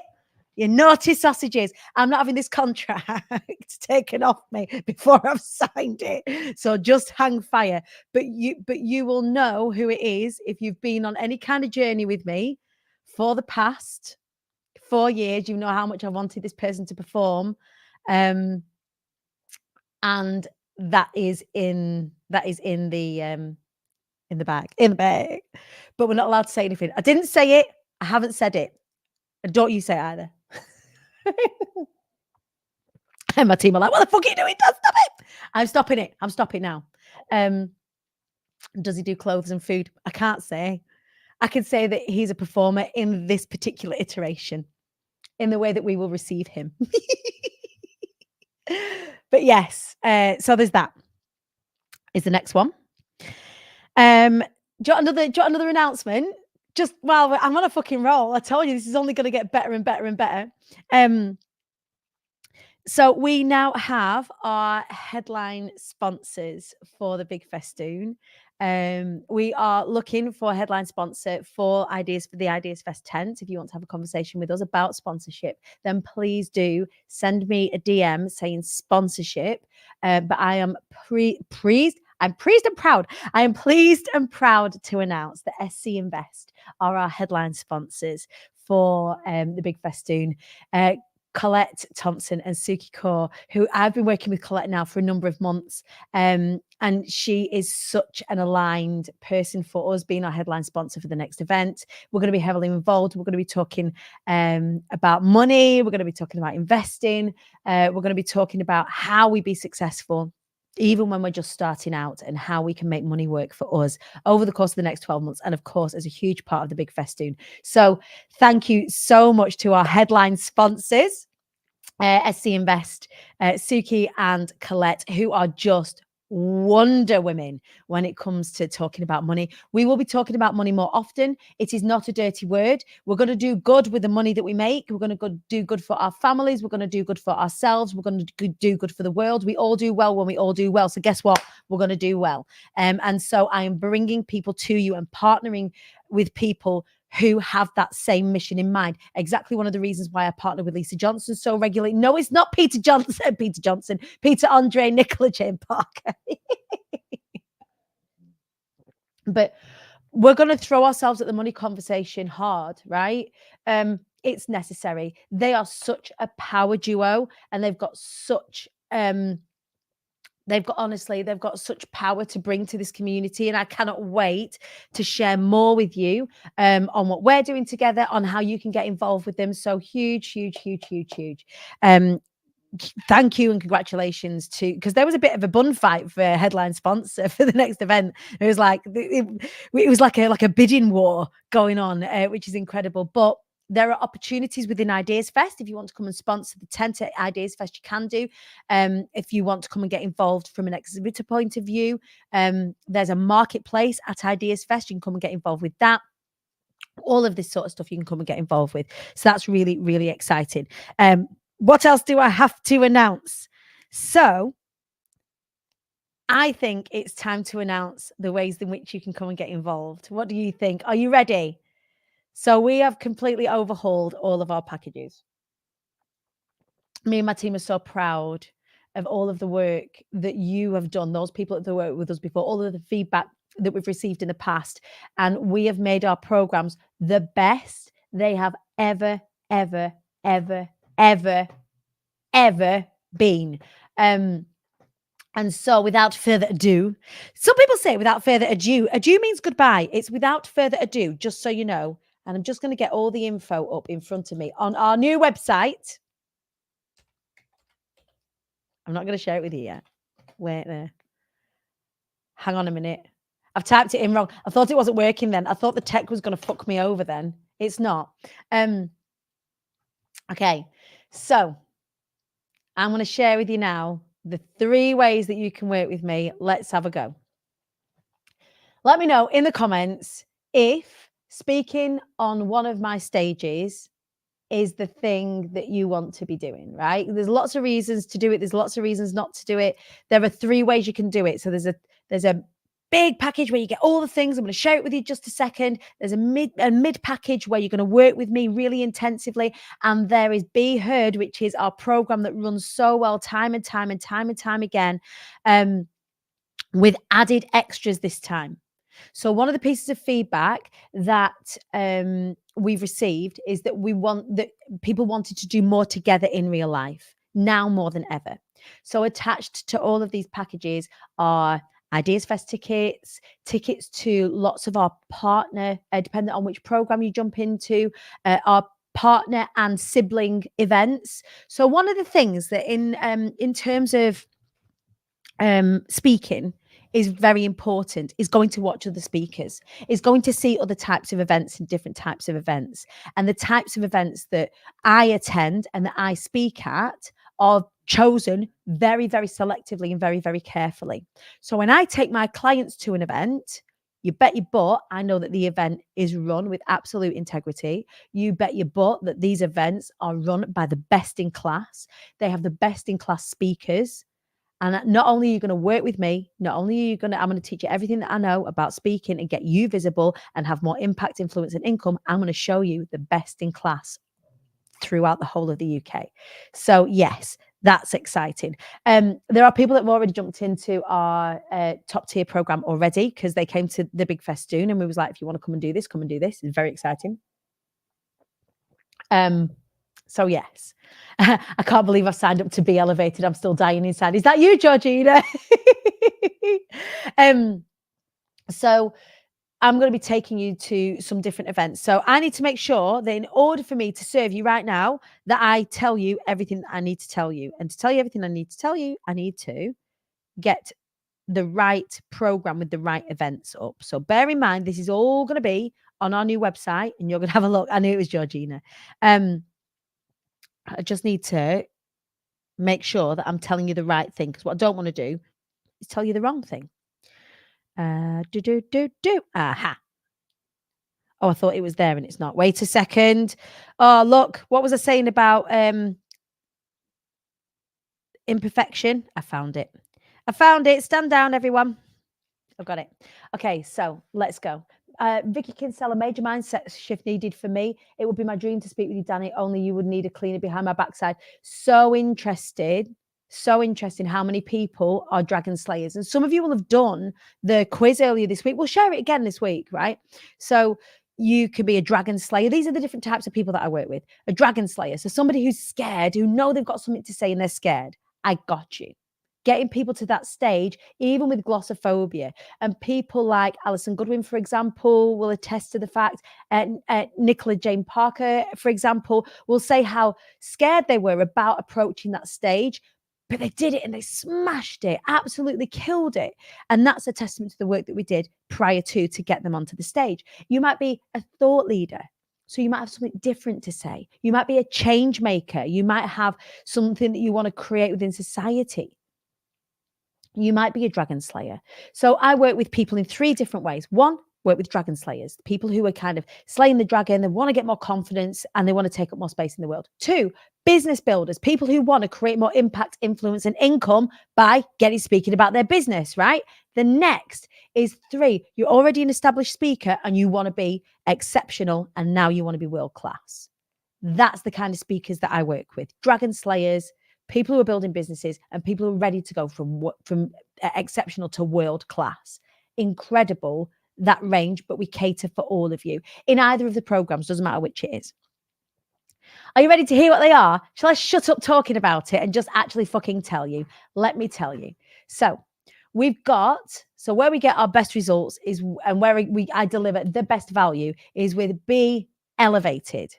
You naughty sausages. I'm not having this contract taken off me before I've signed it. So just hang fire. But you will know who it is if you've been on any kind of journey with me for the past 4 years. You know how much I wanted this person to perform. And that is in the bag. But we're not allowed to say anything. I didn't say it. I haven't said it. And don't you say it either. And my team are like, what the fuck are you doing? Don't stop it. I'm stopping it. I'm stopping now. Does he do clothes and food? I can't say. I can say that he's a performer in this particular iteration, in the way that we will receive him. But yes, so there's that. Is the next one. Do you want another announcement? Just well, I'm on a fucking roll. I told you this is only going to get better and better and better. So we now have our headline sponsors for the big festoon. We are looking for a headline sponsor for the Ideas Fest tent. If you want to have a conversation with us about sponsorship, then please do send me a DM saying sponsorship. But I am pleased. I'm pleased and proud. I am pleased and proud to announce that SC Invest are our headline sponsors for the big festoon. Colette Thompson and Suki Kaur, who I've been working with Colette now for a number of months. And she is such an aligned person for us being our headline sponsor for the next event. We're going to be heavily involved. We're going to be talking about money. We're going to be talking about investing. We're going to be talking about how we be successful, even when we're just starting out, and how we can make money work for us over the course of the next 12 months. And of course, as a huge part of the big festoon. So thank you so much to our headline sponsors, SC Invest, Suki and Colette, who are just Wonder Women when it comes to talking about money. We will be talking about money more often. It is not a dirty word. We're going to do good with the money that we make. We're going to do good for our families. We're going to do good for ourselves. We're going to do good for the world. We all do well when we all do well. So guess what? We're going to do well. And so I am bringing people to you and partnering with people who have that same mission in mind. Exactly one of the reasons why I partner with Lisa Johnson so regularly. No, it's not Peter Andre, Nicola Jane Parker. But we're going to throw ourselves at the money conversation hard, right? It's necessary. They are such a power duo, and they've got such they've got such power to bring to this community, and I cannot wait to share more with you on what we're doing together, on how you can get involved with them. So huge. Thank you and congratulations to, because there was a bit of a bun fight for a headline sponsor for the next event. It was like a bidding war going on, which is incredible. But there are opportunities within Ideas Fest. If you want to come and sponsor the tent at Ideas Fest, you can do. If you want to come and get involved from an exhibitor point of view, there's a marketplace at Ideas Fest. You can come and get involved with that. All of this sort of stuff you can come and get involved with. So that's really, really exciting. What else do I have to announce? So I think it's time to announce the ways in which you can come and get involved. What do you think? Are you ready? So we have completely overhauled all of our packages. Me and my team are so proud of all of the work that you have done, those people that have worked with us before, all of the feedback that we've received in the past. And we have made our programs the best they have ever, ever, ever, ever, ever been. And so without further ado, some people say without further ado, ado means goodbye. It's without further ado, just so you know. And I'm just going to get all the info up in front of me on our new website. I'm not going to share it with you yet. Wait there. Hang on a minute. I've typed it in wrong. I thought it wasn't working then. I thought the tech was going to fuck me over then. It's not. Okay. So I'm going to share with you now the 3 ways that you can work with me. Let's have a go. Let me know in the comments if speaking on one of my stages is the thing that you want to be doing, right? There's lots of reasons to do it. There's lots of reasons not to do it. There are 3 ways you can do it. So there's a big package where you get all the things. I'm going to share it with you just a second. There's a mid package where you're going to work with me really intensively. And there is BE Heard, which is our program that runs so well time and time and time and time again, with added extras this time. So one of the pieces of feedback that we've received is that people wanted to do more together in real life now more than ever. So attached to all of these packages are Ideas Fest tickets to lots of our partner, depending on which program you jump into, our partner and sibling events. So one of the things that in terms of speaking is very important is going to watch other speakers, is going to see other types of events and different types of events. And the types of events that I attend and that I speak at are chosen very, very selectively and very, very carefully. So when I take my clients to an event, you bet your butt I know that the event is run with absolute integrity. You bet your butt that these events are run by the best in class. They have the best in class speakers. And not only are you going to work with me, not only are I'm going to teach you everything that I know about speaking and get you visible and have more impact, influence, and income. I'm going to show you the best in class throughout the whole of the UK. So yes, that's exciting. There are people that have already jumped into our top tier program already because they came to the big festoon and we was like, if you want to come and do this, come and do this. It's very exciting. So yes, I can't believe I've signed up to be elevated. I'm still dying inside. Is that you, Georgina? So I'm going to be taking you to some different events. So I need to make sure that in order for me to serve you right now, that I tell you everything that I need to tell you. And to tell you everything I need to tell you, I need to get the right program with the right events up. So bear in mind, this is all going to be on our new website and you're going to have a look. I knew it was Georgina. I just need to make sure that I'm telling you the right thing, because what I don't want to do is tell you the wrong thing. Aha. Oh, I thought it was there and it's not. Wait a second. Oh, look, what was I saying about imperfection? I found it. Stand down, everyone. I've got it. Okay, so let's go. Vicky Kinsella, major mindset shift needed for me. It would be my dream to speak with you, Danny. Only you would need a cleaner behind my backside. So interesting how many people are dragon slayers. And some of you will have done the quiz earlier this week. We'll share it again this week, right? So you could be a dragon slayer. These are the different types of people that I work with. A dragon slayer. So somebody who's scared, who know they've got something to say and they're scared. I got you. Getting people to that stage, even with glossophobia. And people like Alison Goodwin, for example, will attest to the fact, Nicola Jane Parker, for example, will say how scared they were about approaching that stage, but they did it and they smashed it, absolutely killed it. And that's a testament to the work that we did prior to get them onto the stage. You might be a thought leader. So you might have something different to say. You might be a change maker. You might have something that you want to create within society. You might be a dragon slayer. So I work with people in 3 different ways. 1, work with dragon slayers, people who are kind of slaying the dragon. They want to get more confidence and they want to take up more space in the world. 2, business builders, people who want to create more impact, influence, and income by speaking about their business, right? The next is 3, you're already an established speaker and you want to be exceptional and now you want to be world class. That's the kind of speakers that I work with. Dragon slayers, people who are building businesses, and people who are ready to go from exceptional to world class. Incredible, that range, but we cater for all of you in either of the programs, doesn't matter which it is. Are you ready to hear what they are? Shall I shut up talking about it and just actually fucking tell you? Let me tell you. So we've got, so where we get our best results is, and where I deliver the best value is with BE Elevated.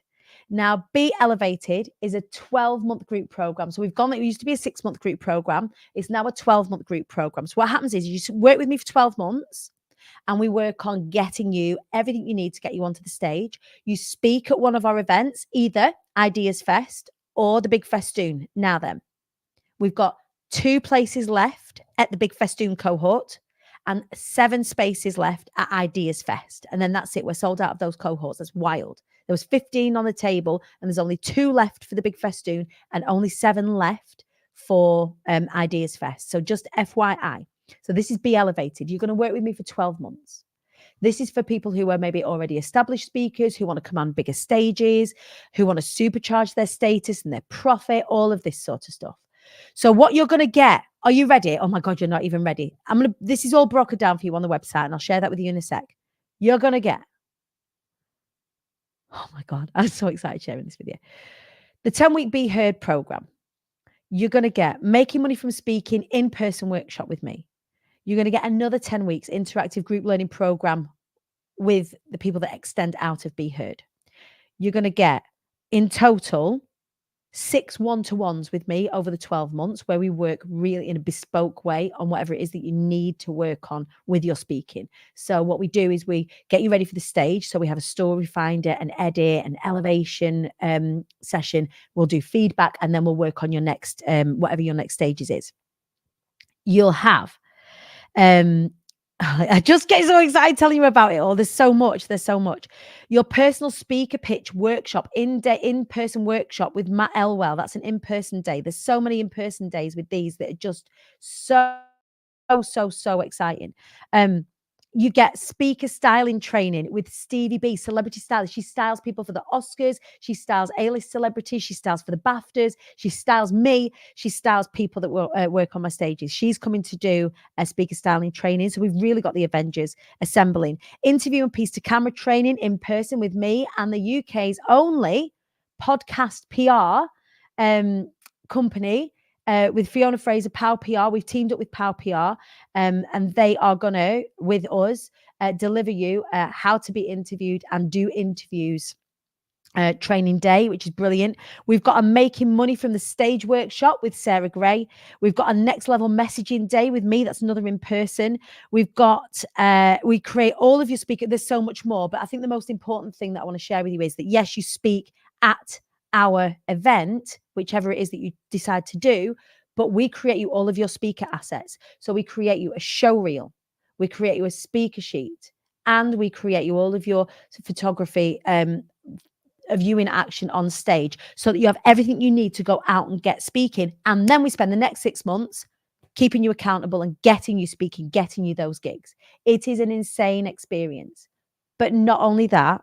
Now, BE Elevated is a 12-month group program. So we've gone, it used to be a 6-month group program. It's now a 12-month group program. So what happens is you work with me for 12 months and we work on getting you everything you need to get you onto the stage. You speak at one of our events, either Ideas Fest or the Big Festoon. Now then, we've got 2 places left at the Big Festoon cohort and 7 spaces left at Ideas Fest. And then that's it. We're sold out of those cohorts. That's wild. There was 15 on the table and there's only 2 left for the Big Festoon and only 7 left for Ideas Fest. So just FYI. So this is BE Elevated. You're going to work with me for 12 months. This is for people who are maybe already established speakers, who want to command bigger stages, who want to supercharge their status and their profit, all of this sort of stuff. So what you're going to get, are you ready? Oh my God, you're not even ready. This is all broken down for you on the website and I'll share that with you in a sec. You're going to get, oh my God, I'm so excited sharing this with you. The 10-week BE Heard program. You're going to get Making Money from Speaking in-person workshop with me. You're going to get another 10 weeks interactive group learning program with the people that extend out of BE Heard. You're going to get, in total, 6 one-to-ones with me over the 12 months where we work really in a bespoke way on whatever it is that you need to work on with your speaking. So what we do is we get you ready for the stage. So we have a story finder, an edit, an elevation session. We'll do feedback and then we'll work on your next, whatever your next stages is. You'll have, I just get so excited telling you about it all. There's so much. Your personal speaker pitch workshop, in-person workshop with Matt Elwell. That's an in-person day. There's so many in-person days with these that are just so exciting. You get speaker styling training with Stevie B, celebrity stylist. She styles people for the Oscars. She styles A-list celebrities. She styles for the BAFTAs. She styles me. She styles people that will work on my stages. She's coming to do a speaker styling training. So we've really got the Avengers assembling. Interview and piece to camera training in person with me and the UK's only podcast PR company. With Fiona Fraser, POW PR. We've teamed up with POW PR and they are going to, with us, deliver you how to be interviewed and do interviews training day, which is brilliant. We've got a Making Money from the Stage workshop with Sarah Gray. We've got a Next Level Messaging day with me. That's another in person. We've got, we create all of your speakers. There's so much more, but I think the most important thing that I want to share with you is that yes, you speak at our event, whichever it is that you decide to do, but we create you all of your speaker assets. So we create you a show reel, we create you a speaker sheet, and we create you all of your photography of you in action on stage so that you have everything you need to go out and get speaking. And then we spend the next 6 months keeping you accountable and getting you speaking, getting you those gigs. It is an insane experience. But not only that,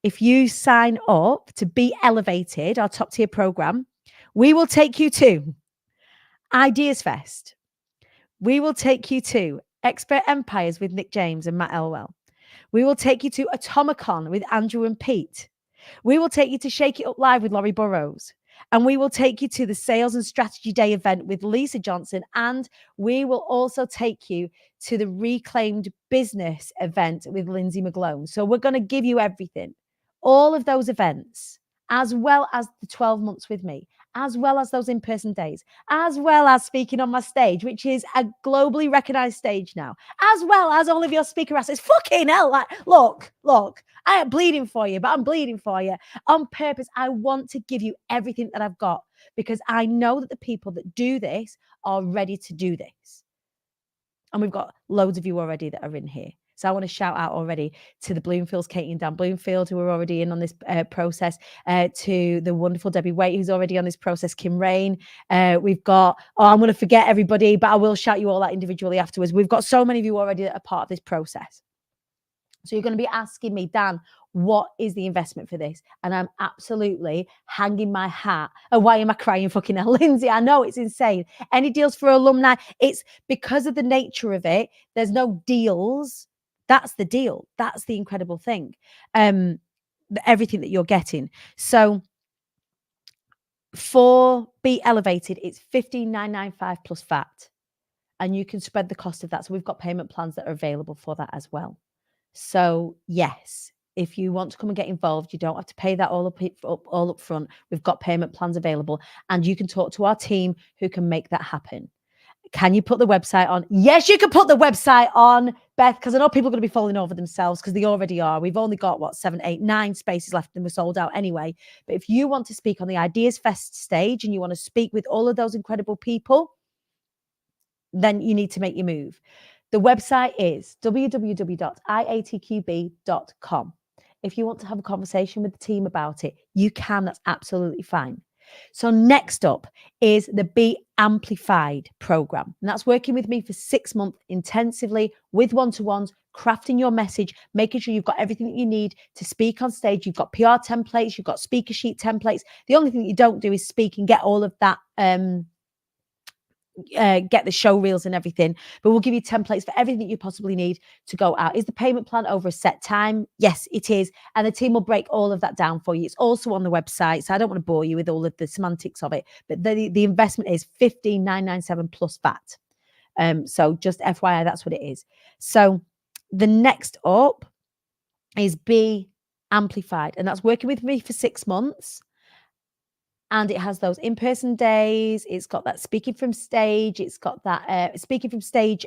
if you sign up to BE Elevated, our top tier program, we will take you to Ideas Fest. We will take you to Expert Empires with Nick James and Matt Elwell. We will take you to Atomicon with Andrew and Pete. We will take you to Shake It Up Live with Laurie Burrows. And we will take you to the Sales and Strategy Day event with Lisa Johnson. And we will also take you to the Reclaimed Business event with Lindsay McGlone. So we're going to give you everything. All of those events, as well as the 12 months with me, as well as those in-person days, as well as speaking on my stage, which is a globally recognized stage now, as well as all of your speaker assets. Fucking hell, like, look, I am bleeding for you, but I'm bleeding for you on purpose. I want to give you everything that I've got because I know that the people that do this are ready to do this. And we've got loads of you already that are in here. So I want to shout out already to the Bloomfields, Katie and Dan Bloomfield, who are already in on this process, to the wonderful Debbie Waite, who's already on this process, Kim Rain. We've got, I'm going to forget everybody, but I will shout you all out individually afterwards. We've got so many of you already that are part of this process. So you're going to be asking me, Dan, what is the investment for this? And I'm absolutely hanging my hat. Oh, why am I crying fucking hell, Lindsay? I know, it's insane. Any deals for alumni? It's because of the nature of it. There's no deals. That's the deal. That's the incredible thing. Everything that you're getting. So for Be Elevated, it's 15,995 plus VAT. And you can spread the cost of that. So we've got payment plans that are available for that as well. So yes, if you want to come and get involved, you don't have to pay that all up front. We've got payment plans available, and you can talk to our team who can make that happen. Can you put the website on? Yes, you can put the website on, Beth, because I know people are going to be falling over themselves because they already are. We've only got, 7, 8, 9 spaces left and we're sold out anyway. But if you want to speak on the Ideas Fest stage and you want to speak with all of those incredible people, then you need to make your move. The website is www.iatqb.com. If you want to have a conversation with the team about it, you can. That's absolutely fine. So next up is the Be Amplified program. And that's working with me for 6 months intensively with one-to-ones, crafting your message, making sure you've got everything that you need to speak on stage. You've got PR templates, you've got speaker sheet templates. The only thing that you don't do is speak and get all of that get the show reels and everything, but we'll give you templates for everything you possibly need to go out. Is the payment plan over a set time? Yes, it is. And the team will break all of that down for you. It's also on the website, so I don't want to bore you with all of the semantics of it, but the investment is 15,997 plus VAT. So just FYI, that's what it is. So the next up is Be Amplified, and that's working with me for 6 months. And it has those in-person days. It's got that speaking from stage. It's got that speaking from stage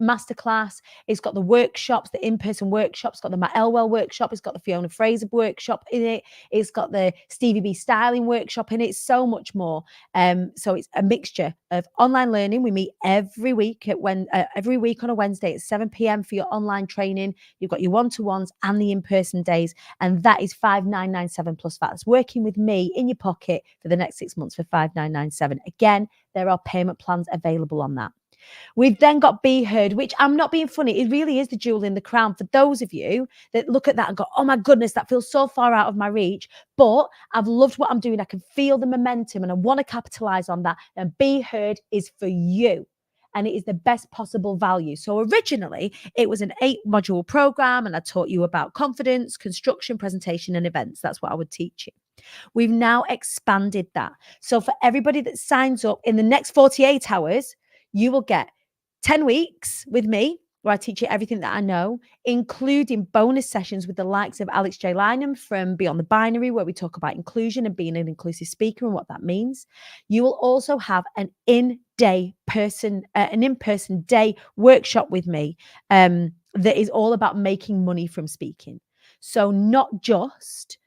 masterclass. It's got the workshops, the in-person workshops. It's got the Matt Elwell workshop. It's got the Fiona Fraser workshop in it. It's got the Stevie B styling workshop in it. So much more. So it's a mixture of online learning. We meet every week on a Wednesday at 7 p.m. for your online training. You've got your one-to-ones and the in-person days, and that is 5,997 plus VAT. That's working with me in your pocket for the next 6 months for 5,997. Again, there are payment plans available on that. We've then got BE Heard, which I'm not being funny. It really is the jewel in the crown for those of you that look at that and go, oh my goodness, that feels so far out of my reach. But I've loved what I'm doing. I can feel the momentum and I want to capitalize on that. And BE Heard is for you. And it is the best possible value. So originally, it was an 8-module program, and I taught you about confidence, construction, presentation, and events. That's what I would teach you. We've now expanded that. So for everybody that signs up in the next 48 hours, you will get 10 weeks with me where I teach you everything that I know, including bonus sessions with the likes of Alex J. Lynham from Beyond the Binary, where we talk about inclusion and being an inclusive speaker and what that means. You will also have an in-person day workshop with me that is all about making money from speaking. So not just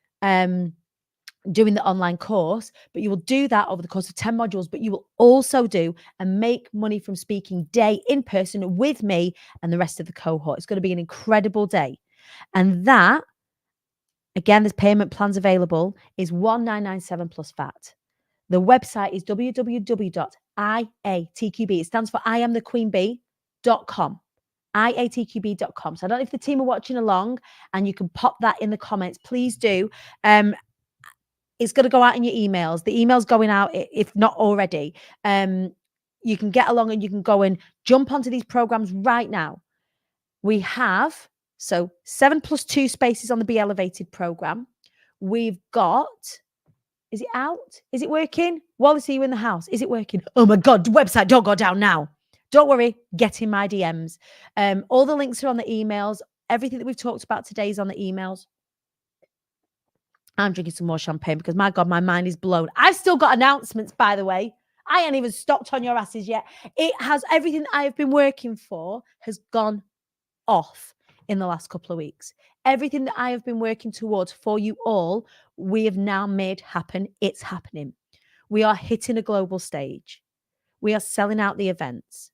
doing the online course, but you will do that over the course of 10 modules, but you will also do a make money from speaking day in person with me and the rest of the cohort. It's going to be an incredible day. And that, again, there's payment plans available, is 1,997 plus VAT. The website is www.iatqb. It stands for I am the Queen Bee.com. iatqb.com. So I don't know if the team are watching along, and you can pop that in the comments. Please do. It's going to go out in your emails. The email's going out, if not already. You can get along and you can go and jump onto these programs right now. We have, 7 plus 2 spaces on the Be Elevated program. We've got, is it out? Is it working? Wallace, are you in the house? Is it working? Oh my God, the website, don't go down now. Don't worry, get in my DMs. All the links are on the emails. Everything that we've talked about today is on the emails. I'm drinking some more champagne because, my God, my mind is blown. I've still got announcements, by the way. I ain't even stopped on your asses yet. It has everything that I have been working for has gone off in the last couple of weeks. Everything that I have been working towards for you all, we have now made happen. It's happening. We are hitting a global stage. We are selling out the events.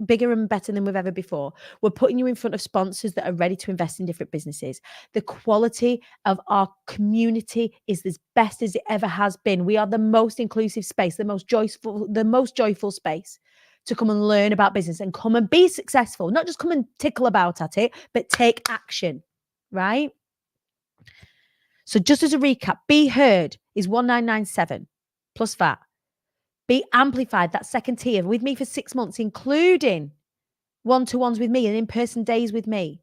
Bigger and better than we've ever before. We're putting you in front of sponsors that are ready to invest in different businesses. The quality of our community is as best as it ever has been. We are the most inclusive space, the most joyful space. to come and learn about business and come and be successful, not just come and tickle about at it, but take action, right? So just as a recap, BE Heard is 1997 plus VAT. BE Amplified, that second tier, with me for 6 months, including one-to-ones with me and in-person days with me,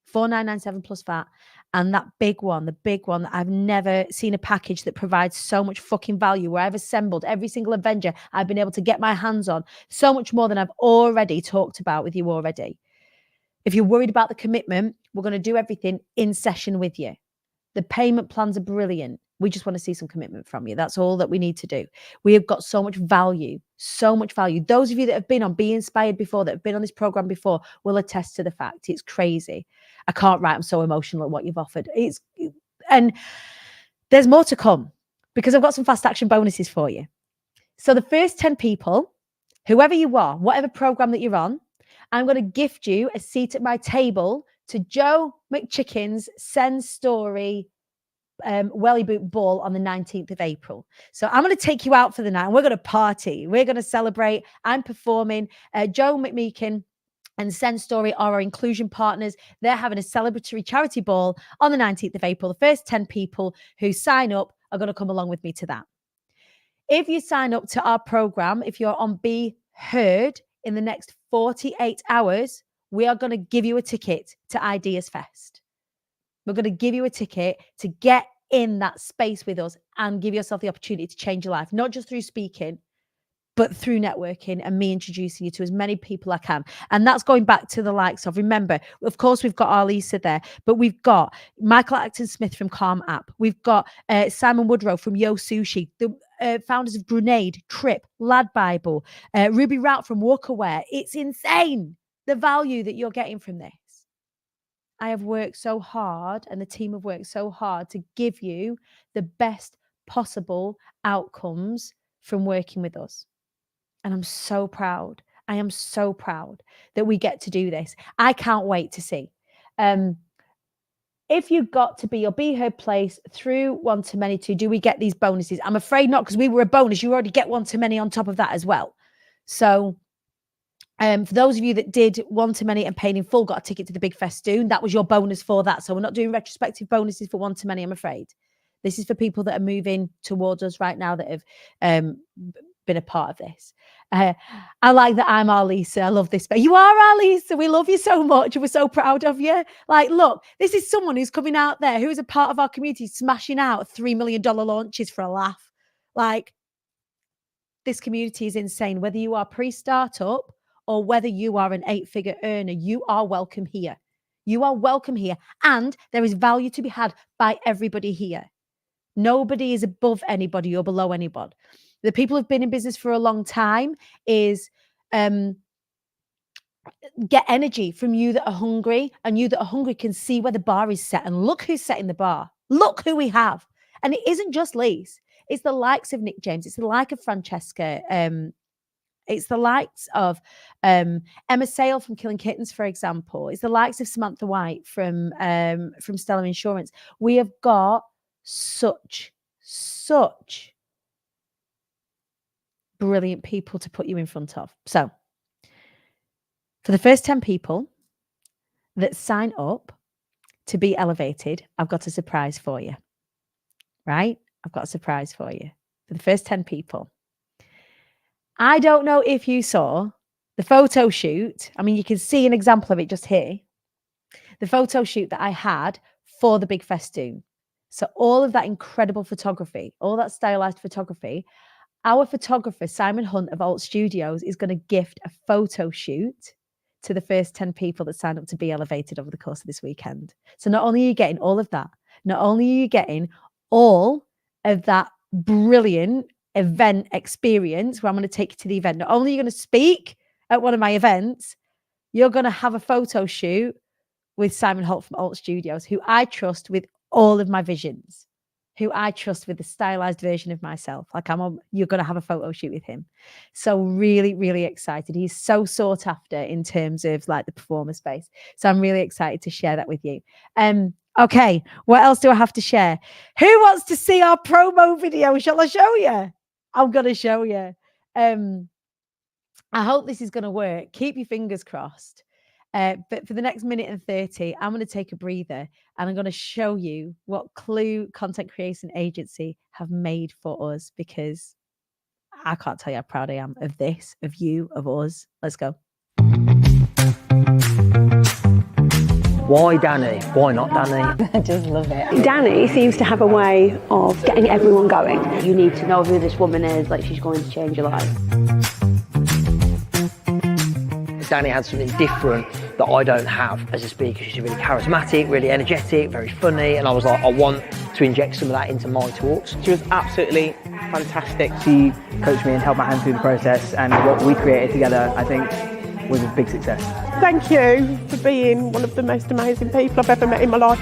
4997 plus VAT. And that big one, the big one that I've never seen a package that provides so much fucking value, where I've assembled every single Avenger I've been able to get my hands on, so much more than I've already talked about with you already. If you're worried about the commitment, we're going to do everything in session with you. The payment plans are brilliant. We just want to see some commitment from you. That's all that we need to do. We have got so much value, so much value. Those of you that have been on Be Inspired before, that have been on this program before, will attest to the fact. It's crazy. I can't write. I'm so emotional at what you've offered. And there's more to come, because I've got some fast action bonuses for you. So the first 10 people, whoever you are, whatever program that you're on, I'm going to gift you a seat at my table to Joe McChicken's Send Story Welly Boot Ball on the 19th of April. So I'm going to take you out for the night and we're going to party. We're going to celebrate. I'm performing. Joe McMeekin and Send Story are our inclusion partners. They're having a celebratory charity ball on the 19th of April. The first 10 people who sign up are going to come along with me to that. If you sign up to our program, if you're on BE Heard in the next 48 hours, we are going to give you a ticket to Ideas Fest. We're going to give you a ticket to get in that space with us and give yourself the opportunity to change your life, not just through speaking, but through networking and me introducing you to as many people I can. And that's going back to the likes of, remember, of course, we've got our Lisa there, but we've got Michael Acton Smith from Calm App. We've got Simon Woodrow from Yo Sushi, the founders of Grenade, Trip, Lad Bible, Ruby Rout from Walkaware. It's insane, the value that you're getting from this. I have worked so hard, and the team have worked so hard to give you the best possible outcomes from working with us. And I'm so proud. I am so proud that we get to do this. I can't wait to see. If you got to be your BE Heard place through One to Many too, do we get these bonuses? I'm afraid not, because we were a bonus. You already get One to Many on top of that as well. So for those of you that did One to Many and paid in full, got a ticket to the big festoon, that was your bonus for that. So we're not doing retrospective bonuses for One to Many, I'm afraid. This is for people that are moving towards us right now, that have been a part of this. I like that I'm our Lisa. I love this. But you are our Lisa. We love you so much. We're so proud of you. Like, look, this is someone who's coming out there, who is a part of our community, smashing out $3 million launches for a laugh. Like, this community is insane. Whether you are pre-startup or whether you are an 8-figure earner, you are welcome here. You are welcome here. And there is value to be had by everybody here. Nobody is above anybody or below anybody. The people who've been in business for a long time is get energy from you that are hungry, and you that are hungry can see where the bar is set. And look who's setting the bar. Look who we have. And it isn't just Lise. It's the likes of Nick James. It's the like of Francesca. It's the likes of Emma Sale from Killing Kittens, for example. It's the likes of Samantha White from Stellar Insurance. We have got such brilliant people to put you in front of. So for the first 10 people that sign up to be elevated, I've got a surprise for you. Right? I've got a surprise for you. For the first 10 people. I don't know if you saw the photo shoot. I mean, you can see an example of it just here. The photo shoot that I had for the big festoon. So all of that incredible photography, all that stylized photography, our photographer, Simon Hunt of Alt Studios, is going to gift a photo shoot to the first 10 people that sign up to be elevated over the course of this weekend. So not only are you getting all of that, not only are you getting all of that brilliant event experience where I'm going to take you to the event, not only are you going to speak at one of my events, you're going to have a photo shoot with Simon Holt from Alt Studios, who I trust with all of my visions, who I trust with the stylized version of myself. Like, you're going to have a photo shoot with him. So really, really excited. He's so sought after in terms of like the performer space. So I'm really excited to share that with you. Okay, what else do I have to share? Who wants to see our promo video? Shall I show you? I'm going to show you. I hope this is going to work. Keep your fingers crossed. But for the next minute and 30, I'm going to take a breather and I'm going to show you what Clue Content Creation Agency have made for us, because I can't tell you how proud I am of this, of you, of us. Let's go. Why Danny? Why not Danny? I just love it. Danny seems to have a way of getting everyone going. You need to know who this woman is, like she's going to change your life. Danny had something different that I don't have as a speaker. She's really charismatic, really energetic, very funny, and I was like, I want to inject some of that into my talks. She was absolutely fantastic. She coached me and held my hand through the process, and what we created together, I think, was a big success. Thank you for being one of the most amazing people I've ever met in my life.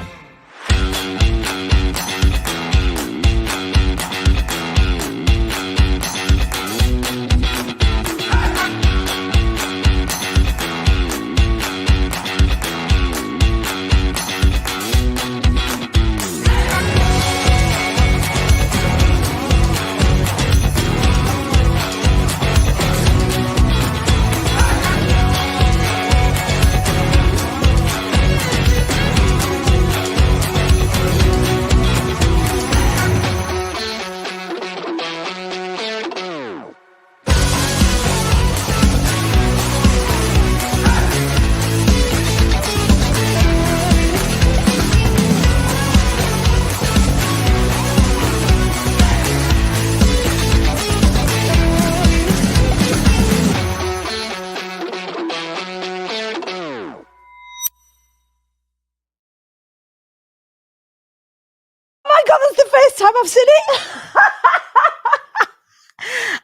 Oh my God, that's the first time I've seen it.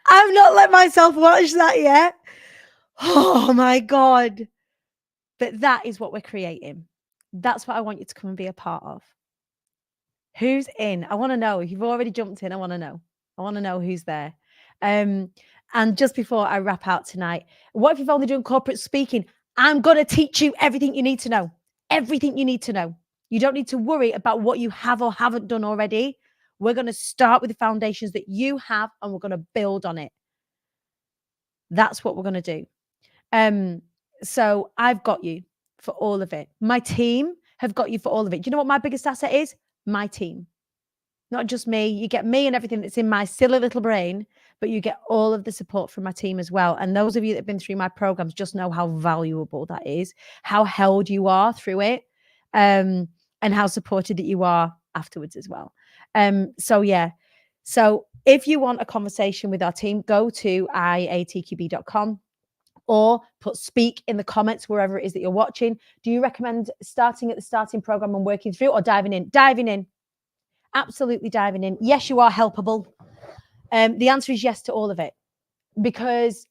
I've not let myself watch that yet. Oh my God. But that is what we're creating. That's what I want you to come and be a part of. Who's in? I want to know. If you've already jumped in, I want to know. I want to know who's there. And just before I wrap out tonight, what if you've only done corporate speaking? I'm going to teach you everything you need to know. Everything you need to know. You don't need to worry about what you have or haven't done already. We're going to start with the foundations that you have and we're going to build on it. That's what we're going to do. So I've got you for all of it. My team have got you for all of it. Do you know what my biggest asset is? My team. Not just me. You get me and everything that's in my silly little brain, but you get all of the support from my team as well. And those of you that have been through my programs just know how valuable that is, how held you are through it, and how supported that you are afterwards as well. So yeah. So if you want a conversation with our team, go to iatqb.com or put speak in the comments wherever it is that you're watching. Do you recommend starting at the starting program and working through, or diving in? Diving in. Absolutely diving in. Yes, you are helpable. The answer is yes to all of it, because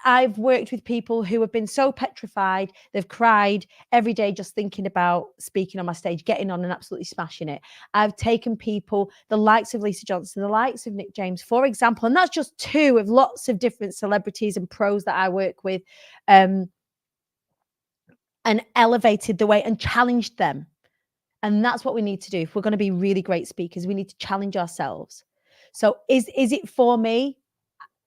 I've worked with people who have been so petrified, they've cried every day just thinking about speaking on my stage, getting on and absolutely smashing it. I've taken people, the likes of Lisa Johnson, the likes of Nick James, for example, and that's just two of lots of different celebrities and pros that I work with, and elevated the way and challenged them. And that's what we need to do. If we're going to be really great speakers, we need to challenge ourselves. So is it for me?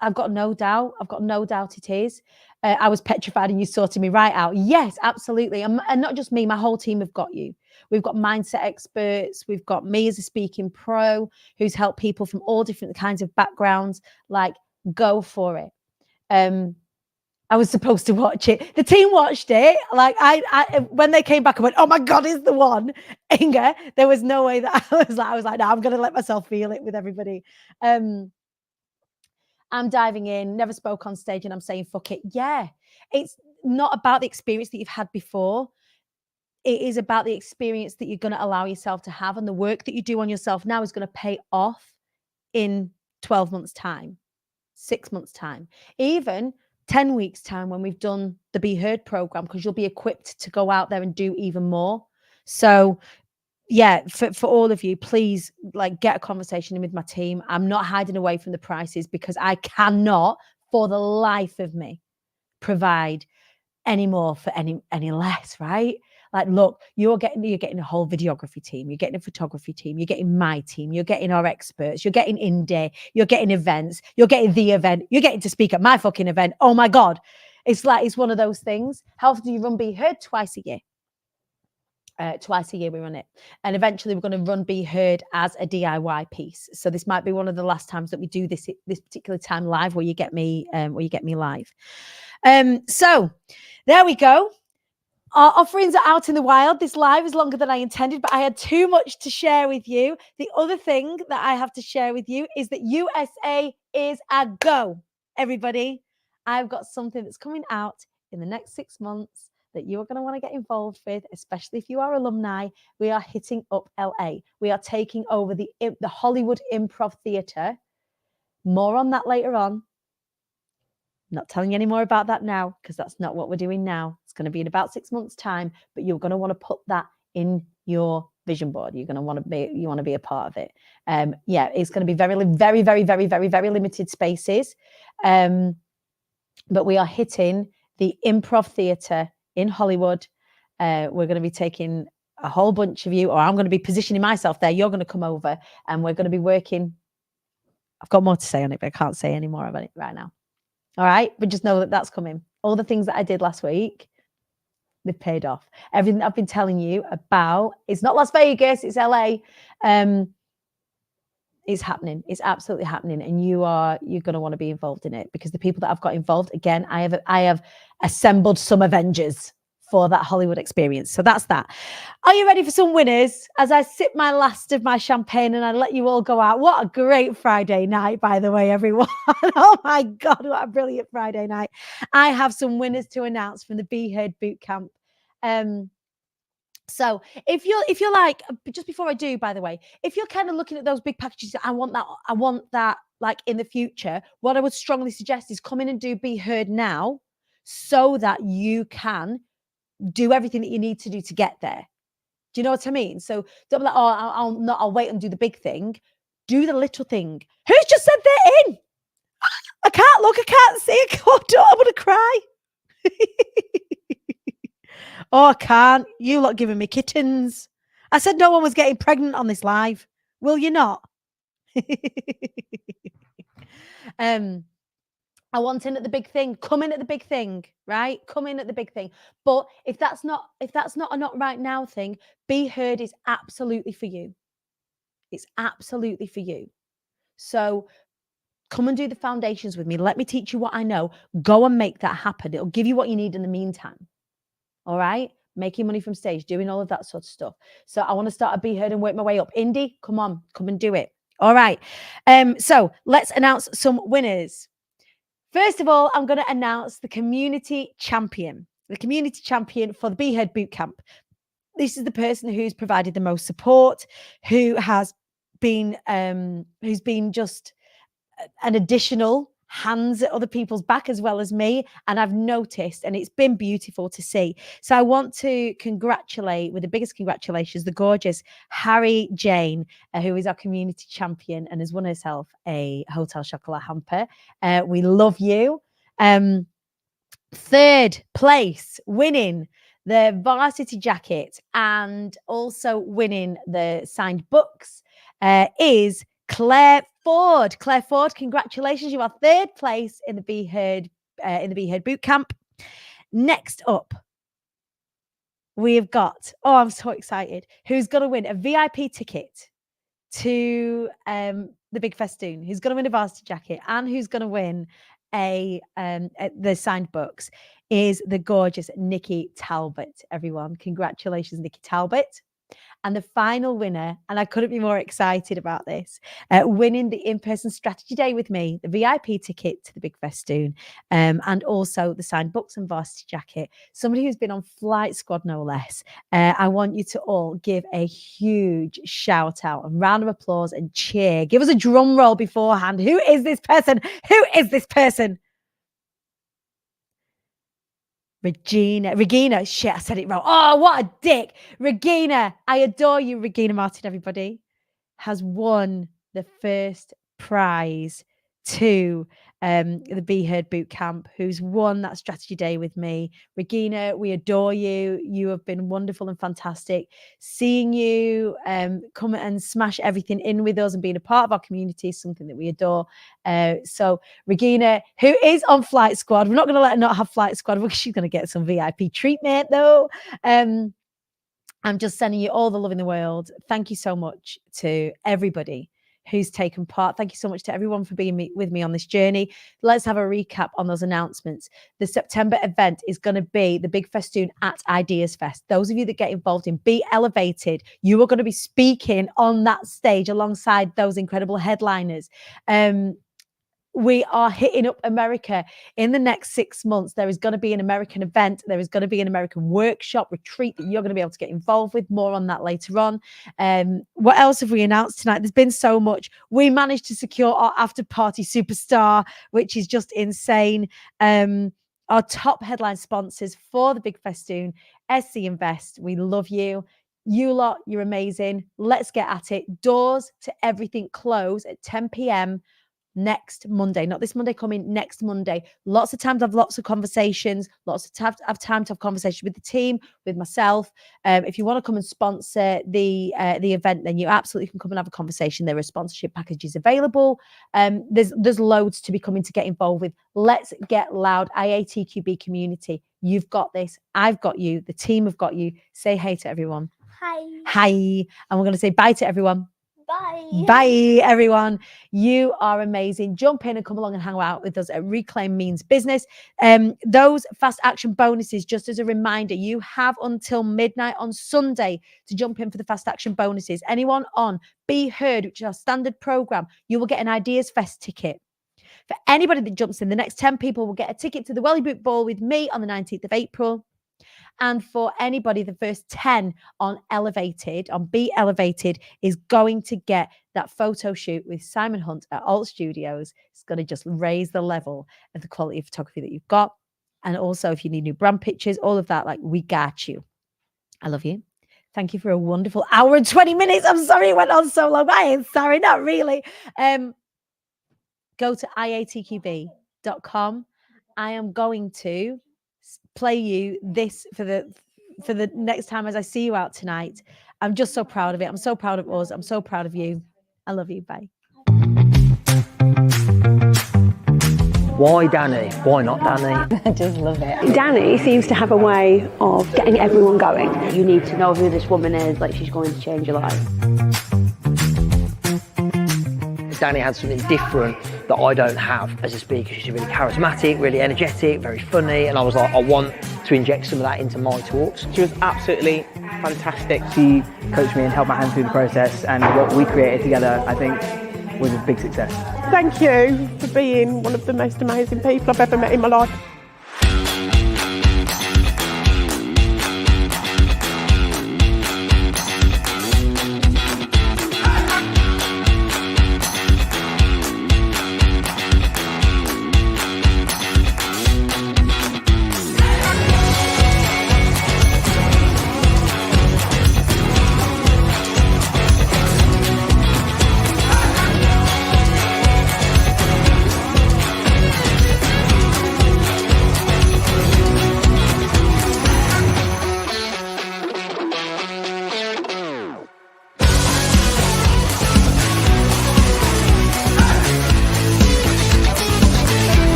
I've got no doubt. I've got no doubt it is. I was petrified and you sorted me right out. Yes, absolutely. And not just me, my whole team have got you. We've got mindset experts. We've got me as a speaking pro who's helped people from all different kinds of backgrounds. Like, go for it. I was supposed to watch it. The team watched it. Like I when they came back, I went, "Oh my God, is the one." Inga, there was no way that I was like, "No, I'm going to let myself feel it with everybody." I'm diving in, never spoke on stage, and I'm saying, fuck it. Yeah, it's not about the experience that you've had before. It is about the experience that you're going to allow yourself to have, and the work that you do on yourself now is going to pay off in 12 months' time, 6 months' time, even 10 weeks' time when we've done the BE Heard program, because you'll be equipped to go out there and do even more. So yeah, for all of you, please like get a conversation in with my team. I'm not hiding away from the prices because I cannot for the life of me provide any more for any less, right? Like, look, you're getting a whole videography team, you're getting a photography team, you're getting my team, you're getting our experts, you're getting in-day, you're getting events, you're getting the event, you're getting to speak at my fucking event. Oh my God. It's like, it's one of those things. How often do you run BE Heard? Twice a year. Twice a year we run it, and eventually we're going to run BE Heard as a DIY piece. So this might be one of the last times that we do this particular time live, where you get me live. So there we go. Our offerings are out in the wild. This live is longer than I intended, but I had too much to share with you. The other thing that I have to share with you is that USA is a go. Everybody, I've got something that's coming out in the next 6 months that you are going to want to get involved with, especially if you are alumni. We are hitting up LA. We are taking over the Hollywood Improv Theatre. More on that later on. Not telling you any more about that now, because that's not what we're doing now. It's going to be in about 6 months' time, but you're going to want to put that in your vision board. You're going to want to be a part of it. Yeah, it's going to be very, very, very, very, very, very limited spaces. But we are hitting the Improv Theatre in Hollywood. We're going to be taking a whole bunch of you, or I'm going to be positioning myself there. You're going to come over, and we're going to be working. I've got more to say on it, but I can't say any more about it right now. All right, but just know that that's coming. All the things that I did last week, they've paid off. Everything I've been telling you about, it's not Las Vegas, it's LA. It's happening. It's absolutely happening, and you're going to want to be involved in it, because the people that I've got involved, again, I have assembled some Avengers for that Hollywood experience. So that's that. Are you ready for some winners? As I sip my last of my champagne and I let you all go out. What a great Friday night, by the way, everyone. Oh my God, what a brilliant Friday night. I have some winners to announce from the BE Heard Bootcamp. So if you're like, just before I do, by the way, if you're kind of looking at those big packages, I want that like in the future, what I would strongly suggest is come in and do BE Heard now, so that you can do everything that you need to do to get there. Do you know what I mean? So don't be like, oh, I'll wait and do the big thing. Do the little thing. Who's just said they're in? I can't look, I can't see. God, I'm going to cry. Oh, I can't. You lot giving me kittens. I said no one was getting pregnant on this live. Will you not? I want in at the big thing. Come in at the big thing, right? Come in at the big thing. But if that's not a not right now thing, BE Heard is absolutely for you. It's absolutely for you. So come and do the foundations with me. Let me teach you what I know. Go and make that happen. It'll give you what you need in the meantime. All right? Making money from stage, doing all of that sort of stuff. So I want to start a BE Heard and work my way up. Indy, come on, come and do it. All right. So let's announce some winners. First of all, I'm going to announce the community champion for the BE Heard Bootcamp. This is the person who's provided the most support, who has been just an additional hands at other people's back as well as me. And I've noticed, and it's been beautiful to see. So I want to congratulate, with the biggest congratulations, the gorgeous Harry Jane, who is our community champion and has won herself a Hotel Chocolat hamper. We love you. Third place, winning the varsity jacket and also winning the signed books, is Claire Ford. Claire Ford, congratulations. You are third place in the BE Heard Bootcamp. Next up, we have got, oh, I'm so excited, who's going to win a VIP ticket to the Big Festoon, who's going to win a varsity jacket, and who's going to win the signed books, is the gorgeous Nikki Talbot. Everyone, congratulations, Nikki Talbot. And the final winner, and I couldn't be more excited about this, winning the in-person strategy day with me, the VIP ticket to the Big Festoon, and also the signed books and varsity jacket, somebody who's been on Flight Squad, no less. I want you to all give a huge shout out, a round of applause and cheer. Give us a drum roll beforehand. Who is this person? Who is this person? Regina, shit, I said it wrong. Oh, what a dick. Regina, I adore you, Regina Martin, everybody, has won the first prize to the BEE Heard Bootcamp, who's won that strategy day with me. Regina, we adore you. You have been wonderful and fantastic. Seeing you come and smash everything in with us and being a part of our community is something that we adore. So Regina, who is on Flight Squad, we're not going to let her not have Flight Squad because she's going to get some VIP treatment though. I'm just sending you all the love in the world. Thank you so much to everybody who's taken part. Thank you so much to everyone for being with me on this journey. Let's have a recap on those announcements. The September event is going to be the big festoon at Ideas Fest. Those of you that get involved in Be Elevated, you are going to be speaking on that stage alongside those incredible headliners. We are hitting up America in the next 6 months. There is going to be an American event. There is going to be an American workshop retreat that you're going to be able to get involved with. More on that later on. What else have we announced tonight? There's been so much. We managed to secure our after party superstar, which is just insane. Our top headline sponsors for the big festoon, SC Invest. We love you. You lot, you're amazing. Let's get at it. Doors to everything close at 10 p.m. next Monday, not this Monday coming, next Monday. Lots of time to have lots of conversations, lots of time to have conversations with the team, with myself. If you want to come and sponsor the event, then you absolutely can come and have a conversation. There are sponsorship packages available. There's loads to be coming to get involved with. Let's get loud. IATQB community, you've got this. I've got you. The team have got you. Say hey to everyone. Hi. And we're going to say bye to everyone. Bye, everyone. You are amazing. Jump in and come along and hang out with us at Reclaim Means Business. Those fast action bonuses, just as a reminder, you have until midnight on Sunday to jump in for the fast action bonuses. Anyone on Be Heard, which is our standard program, you will get an Ideas Fest ticket. For anybody that jumps in, the next 10 people will get a ticket to the Welly Boot Ball with me on the 19th of April. And for anybody, the first 10 on Be Elevated, is going to get that photo shoot with Simon Hunt at Alt Studios. It's going to just raise the level of the quality of photography that you've got. And also, if you need new brand pictures, all of that, like, we got you. I love you. Thank you for a wonderful hour and 20 minutes. I'm sorry it went on so long. I ain't sorry, not really. Go to iatqb.com. I am going to play you this for the next time as I see you out tonight. I'm just so proud of it. I'm so proud of us. I'm so proud of you. I love you. Bye. Why Danny? Why not Danny? I just love it. Danny seems to have a way of getting everyone going. You need to know who this woman is, like she's going to change your life. Danny had something different that I don't have as a speaker. She's really charismatic, really energetic, very funny, and I was like, I want to inject some of that into my talks. She was absolutely fantastic. She coached me and held my hand through the process, and what we created together, I think, was a big success. Thank you for being one of the most amazing people I've ever met in my life.